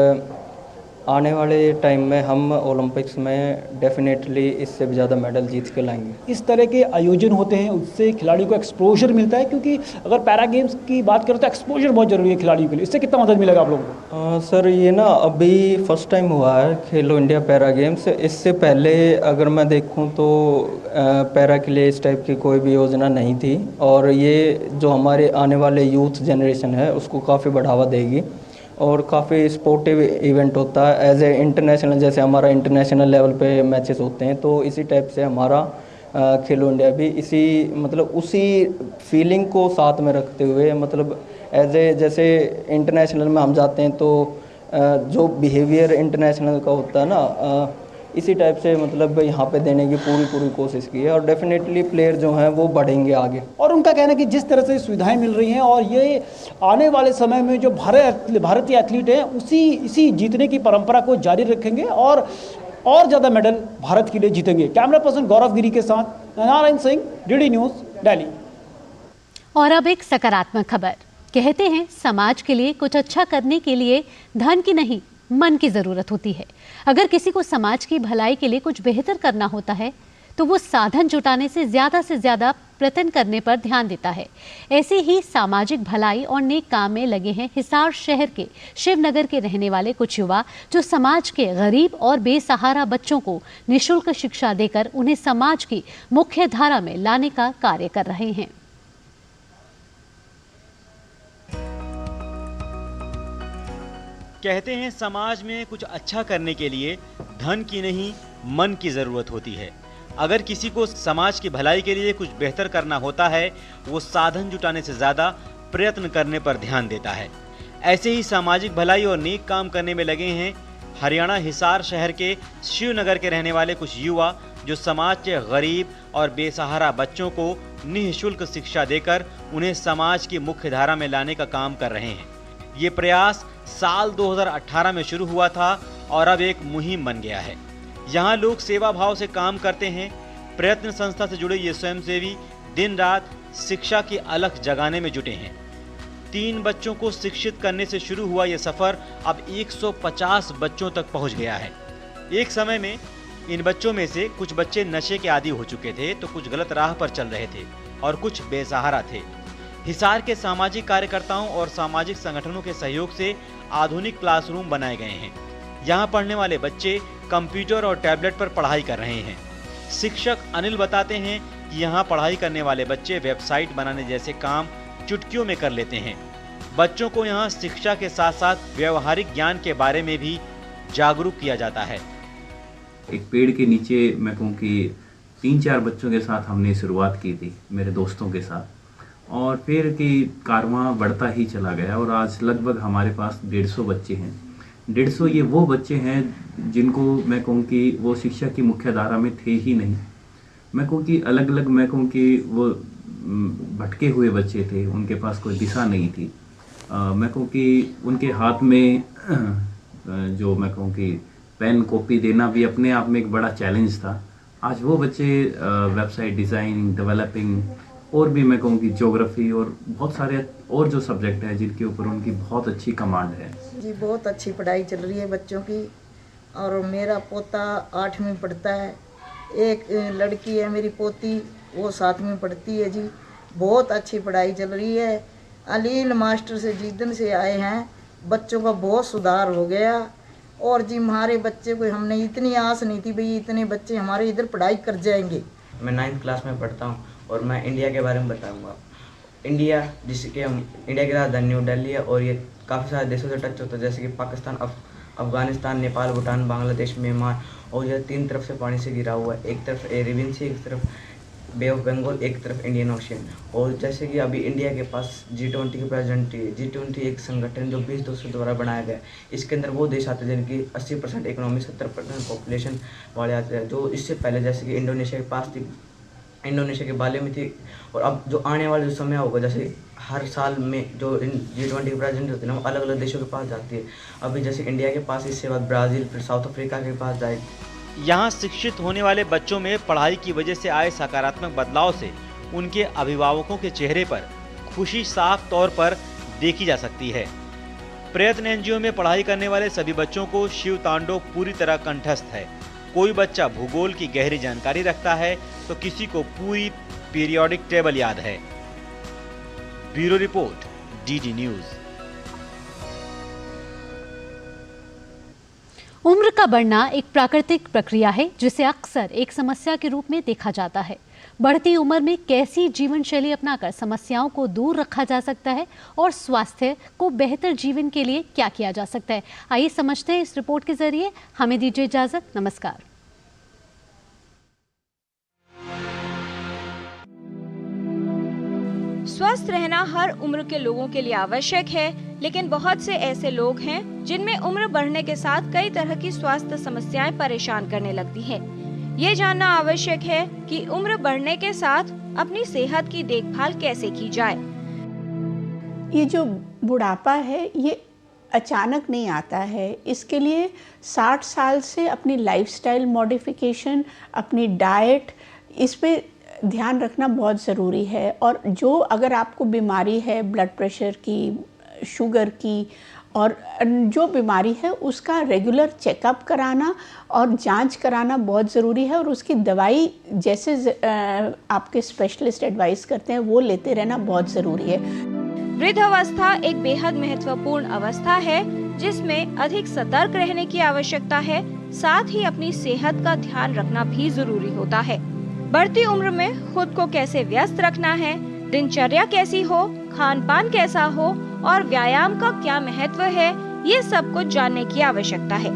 आने वाले टाइम में हम ओलंपिक्स में डेफिनेटली इससे भी ज़्यादा मेडल जीत के लाएंगे। इस तरह के आयोजन होते हैं उससे खिलाड़ियों को एक्सपोजर मिलता है, क्योंकि अगर पैरा गेम्स की बात करें तो एक्सपोजर बहुत ज़रूरी है खिलाड़ियों के लिए। इससे कितना मदद मिलेगा आप लोगों को? सर ये ना अभी फर्स्ट टाइम हुआ है खेलो इंडिया पैरा गेम्स। इससे पहले अगर मैं देखूं तो पैरा के लिए इस टाइप की कोई भी योजना नहीं थी और ये जो हमारे आने वाले यूथ जनरेशन है उसको काफ़ी बढ़ावा देगी और काफ़ी स्पोर्टिव इवेंट होता है एज ए इंटरनेशनल। जैसे हमारा इंटरनेशनल लेवल पे मैचेस होते हैं तो इसी टाइप से हमारा खेलो इंडिया भी इसी मतलब उसी फीलिंग को साथ में रखते हुए मतलब एज ए जैसे इंटरनेशनल में हम जाते हैं तो जो बिहेवियर इंटरनेशनल का होता है ना इसी टाइप से मतलब यहाँ पे देने की पूरी कोशिश की है और डेफिनेटली प्लेयर जो हैं वो बढ़ेंगे आगे। और उनका कहना है कि जिस तरह से सुविधाएं मिल रही हैं और ये आने वाले समय में जो भारतीय एथलीट हैं इसी जीतने की परंपरा को जारी रखेंगे और ज़्यादा मेडल भारत के लिए जीतेंगे। कैमरा पर्सन गौरव गिरी के साथ नारायण सिंह, डीडी न्यूज़, दिल्ली। और अब एक सकारात्मक खबर। कहते हैं समाज के लिए कुछ अच्छा करने के लिए धन की नहीं मन की ज़रूरत होती है। अगर किसी को समाज की भलाई के लिए कुछ बेहतर करना होता है तो वो साधन जुटाने से ज़्यादा प्रयत्न करने पर ध्यान देता है। ऐसे ही सामाजिक भलाई और नेक काम में लगे हैं हिसार शहर के शिवनगर के रहने वाले कुछ युवा जो समाज के गरीब और बेसहारा बच्चों को निःशुल्क शिक्षा देकर उन्हें समाज की मुख्य धारा में लाने का कार्य कर रहे हैं। कहते हैं समाज में कुछ अच्छा करने के लिए धन की नहीं मन की ज़रूरत होती है। अगर किसी को समाज की भलाई के लिए कुछ बेहतर करना होता है वो साधन जुटाने से ज़्यादा प्रयत्न करने पर ध्यान देता है। ऐसे ही सामाजिक भलाई और नेक काम करने में लगे हैं हरियाणा हिसार शहर के शिवनगर के रहने वाले कुछ युवा जो समाज के गरीब और बेसहारा बच्चों को निःशुल्क शिक्षा देकर उन्हें समाज की मुख्य धारा में लाने का काम कर रहे हैं। ये प्रयास साल 2018 में शुरू हुआ था और अब एक मुहिम बन गया है। यहाँ लोग सेवा भाव से काम करते हैं। प्रयत्न संस्था से जुड़े ये स्वयंसेवी दिन रात शिक्षा की अलख जगाने में जुटे हैं। 3 बच्चों को शिक्षित करने से शुरू हुआ ये सफ़र अब 150 बच्चों तक पहुँच गया है। एक समय में इन बच्चों में से कुछ बच्चे नशे के आदी हो चुके थे तो कुछ गलत राह पर चल रहे थे और कुछ बेसहारा थे। हिसार के सामाजिक कार्यकर्ताओं और सामाजिक संगठनों के सहयोग से आधुनिक क्लासरूम बनाए गए हैं। यहाँ पढ़ने वाले बच्चे कंप्यूटर और टैबलेट पर पढ़ाई कर रहे हैं। शिक्षक अनिल बताते हैं कि यहाँ पढ़ाई करने वाले बच्चे वेबसाइट बनाने जैसे काम चुटकियों में कर लेते हैं। बच्चों को यहाँ शिक्षा के साथ साथ व्यवहारिक ज्ञान के बारे में भी जागरूक किया जाता है। एक पेड़ के नीचे मैं कहूँ कि 3-4 बच्चों के साथ हमने शुरुआत की थी मेरे दोस्तों के साथ और फिर कि कारवां बढ़ता ही चला गया और आज लगभग हमारे पास 150 बच्चे हैं। 150 ये वो बच्चे हैं जिनको मैं कहूँ कि वो शिक्षा की मुख्य धारा में थे ही नहीं। मैं कहूँ कि अलग अलग मैं कहूँ कि वो भटके हुए बच्चे थे, उनके पास कोई दिशा नहीं थी। मैं कहूँ कि उनके हाथ में जो मैं कहूँ कि पेन कॉपी देना भी अपने आप में एक बड़ा चैलेंज था। आज वो बच्चे वेबसाइट डिज़ाइनिंग, डेवलपिंग और भी मैं कहूँ कि ज्योग्राफी और बहुत सारे और जो सब्जेक्ट हैं जिनके ऊपर उनकी बहुत अच्छी कमांड है। जी बहुत अच्छी पढ़ाई चल रही है बच्चों की और मेरा पोता 8वीं में पढ़ता है। एक लड़की है मेरी पोती वो 7वीं में पढ़ती है। जी बहुत अच्छी पढ़ाई चल रही है। अलील मास्टर से जिदन से आए हैं, बच्चों का बहुत सुधार हो गया और जी हमारे बच्चे को हमने इतनी आस नहीं थी भाई इतने बच्चे हमारे इधर पढ़ाई कर जाएंगे। मैं 9th क्लास में पढ़ता हूँ और मैं इंडिया के बारे में बताऊंगा। इंडिया जिसके हम इंडिया की राजधानी न्यू दिल्ली है और ये काफ़ी सारे देशों से टच होता है जैसे कि पाकिस्तान, अफगानिस्तान, नेपाल, भूटान, बांग्लादेश, म्यांमार और यह 3 तरफ से पानी से घिरा हुआ है। एक तरफ अरेबियन सी, एक तरफ बे ऑफ बंगाल, एक तरफ इंडियन ओशियन। और जैसे कि अभी इंडिया के पास G20 की प्रेसिडेंट है। G20 एक संगठन जो 20 देशों द्वारा बनाया गया है। इसके अंदर वो देश आते हैं जिनकी 80% इकोनॉमी, 70% पॉपुलेशन वाले आते हैं। जो इससे पहले जैसे कि इंडोनेशिया के पास थी इंडोनेशिया के बाली में थी, और अब जो आने वाले जो समय होगा, जैसे हर साल में जो G20 प्रेसिडेंट होते हैं ना, वो अलग अलग देशों के पास जाती है। अभी जैसे इंडिया के पास, इसके बाद ब्राज़ील, फिर साउथ अफ्रीका के पास जाएगी। यहाँ शिक्षित होने वाले बच्चों में पढ़ाई की वजह से आए सकारात्मक बदलाव से उनके अभिभावकों के चेहरे पर खुशी साफ तौर पर देखी जा सकती है। प्रयत्न एनजीओ में पढ़ाई करने वाले सभी बच्चों को शिव तांडव पूरी तरह कंठस्थ है। कोई बच्चा भूगोल की गहरी जानकारी रखता है तो किसी को पूरी पीरियोडिक टेबल याद है। Bureau report, DD news. उम्र का बढ़ना एक प्राकृतिक प्रक्रिया है जिसे अक्सर एक समस्या के रूप में देखा जाता है। बढ़ती उम्र में कैसी जीवन शैली अपनाकर समस्याओं को दूर रखा जा सकता है और स्वास्थ्य को बेहतर जीवन के लिए क्या किया जा सकता है, आइए समझते हैं इस रिपोर्ट के जरिए। हमें दीजिए इजाजत, नमस्कार। स्वस्थ रहना हर उम्र के लोगों के लिए आवश्यक है, लेकिन बहुत से ऐसे लोग हैं जिनमें उम्र बढ़ने के साथ कई तरह की स्वास्थ्य समस्याएं परेशान करने लगती हैं। ये जानना आवश्यक है कि उम्र बढ़ने के साथ अपनी सेहत की देखभाल कैसे की जाए। ये जो बुढ़ापा है ये अचानक नहीं आता है। इसके लिए 60 साल से अपनी लाइफस्टाइल मॉडिफिकेशन, अपनी डाइट, इस पे ध्यान रखना बहुत ज़रूरी है। और जो अगर आपको बीमारी है ब्लड प्रेशर की, शुगर की, और जो बीमारी है उसका रेगुलर चेकअप कराना और जांच कराना बहुत ज़रूरी है। और उसकी दवाई जैसे आपके स्पेशलिस्ट एडवाइस करते हैं वो लेते रहना बहुत ज़रूरी है। वृद्धावस्था एक बेहद महत्वपूर्ण अवस्था है जिसमें अधिक सतर्क रहने की आवश्यकता है। साथ ही अपनी सेहत का ध्यान रखना भी जरूरी होता है। बढ़ती उम्र में खुद को कैसे व्यस्त रखना है, दिनचर्या कैसी हो, खान पान कैसा हो और व्यायाम का क्या महत्व है, ये सब कुछ जानने की आवश्यकता है।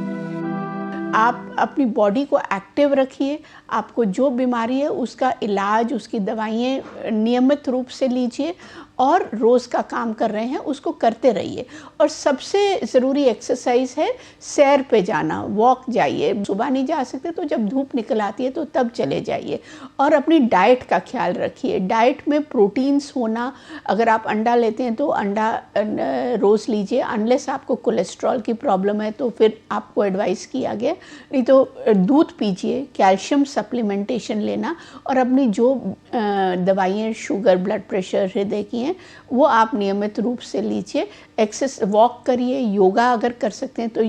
आप अपनी बॉडी को एक्टिव रखिए। आपको जो बीमारी है उसका इलाज, उसकी दवाइयाँ नियमित रूप से लीजिए और रोज़ का काम कर रहे हैं उसको करते रहिए। और सबसे ज़रूरी एक्सरसाइज है सैर पे जाना, वॉक जाइए। सुबह नहीं जा सकते तो जब धूप निकल आती है तो तब चले जाइए। और अपनी डाइट का ख्याल रखिए। डाइट में प्रोटीन्स होना, अगर आप अंडा लेते हैं तो अंडा रोज़ लीजिए। अनलेस आपको कोलेस्ट्रॉल की प्रॉब्लम है तो फिर आपको एडवाइस किया गया, नहीं तो दूध पीजिए। कैल्शियम सप्लीमेंटेशन लेना और अपनी जो दवाइयाँ शुगर, ब्लड प्रेशर, हृदय की हैं वो आप नियमित रूप से लीजिए। एक्सरसाइज, वॉक करिए। योगा अगर कर सकते हैं तो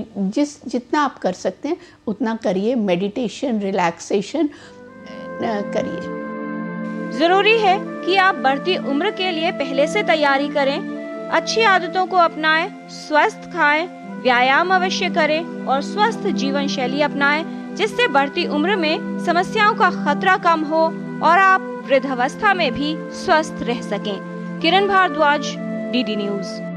जितना आप कर सकते हैं उतना करिए। मेडिटेशन, रिलैक्सेशन करिए। जरूरी है कि आप बढ़ती उम्र के लिए पहले से तैयारी करें, अच्छी आदतों को अपनाएं, स्वस्थ खाएं, व्यायाम अवश्य करें और स्वस्थ जीवन शैली अपनाएं, जिससे बढ़ती उम्र में समस्याओं का खतरा कम हो और आप वृद्धावस्था में भी स्वस्थ रह सकें। किरण भारद्वाज, DD न्यूज।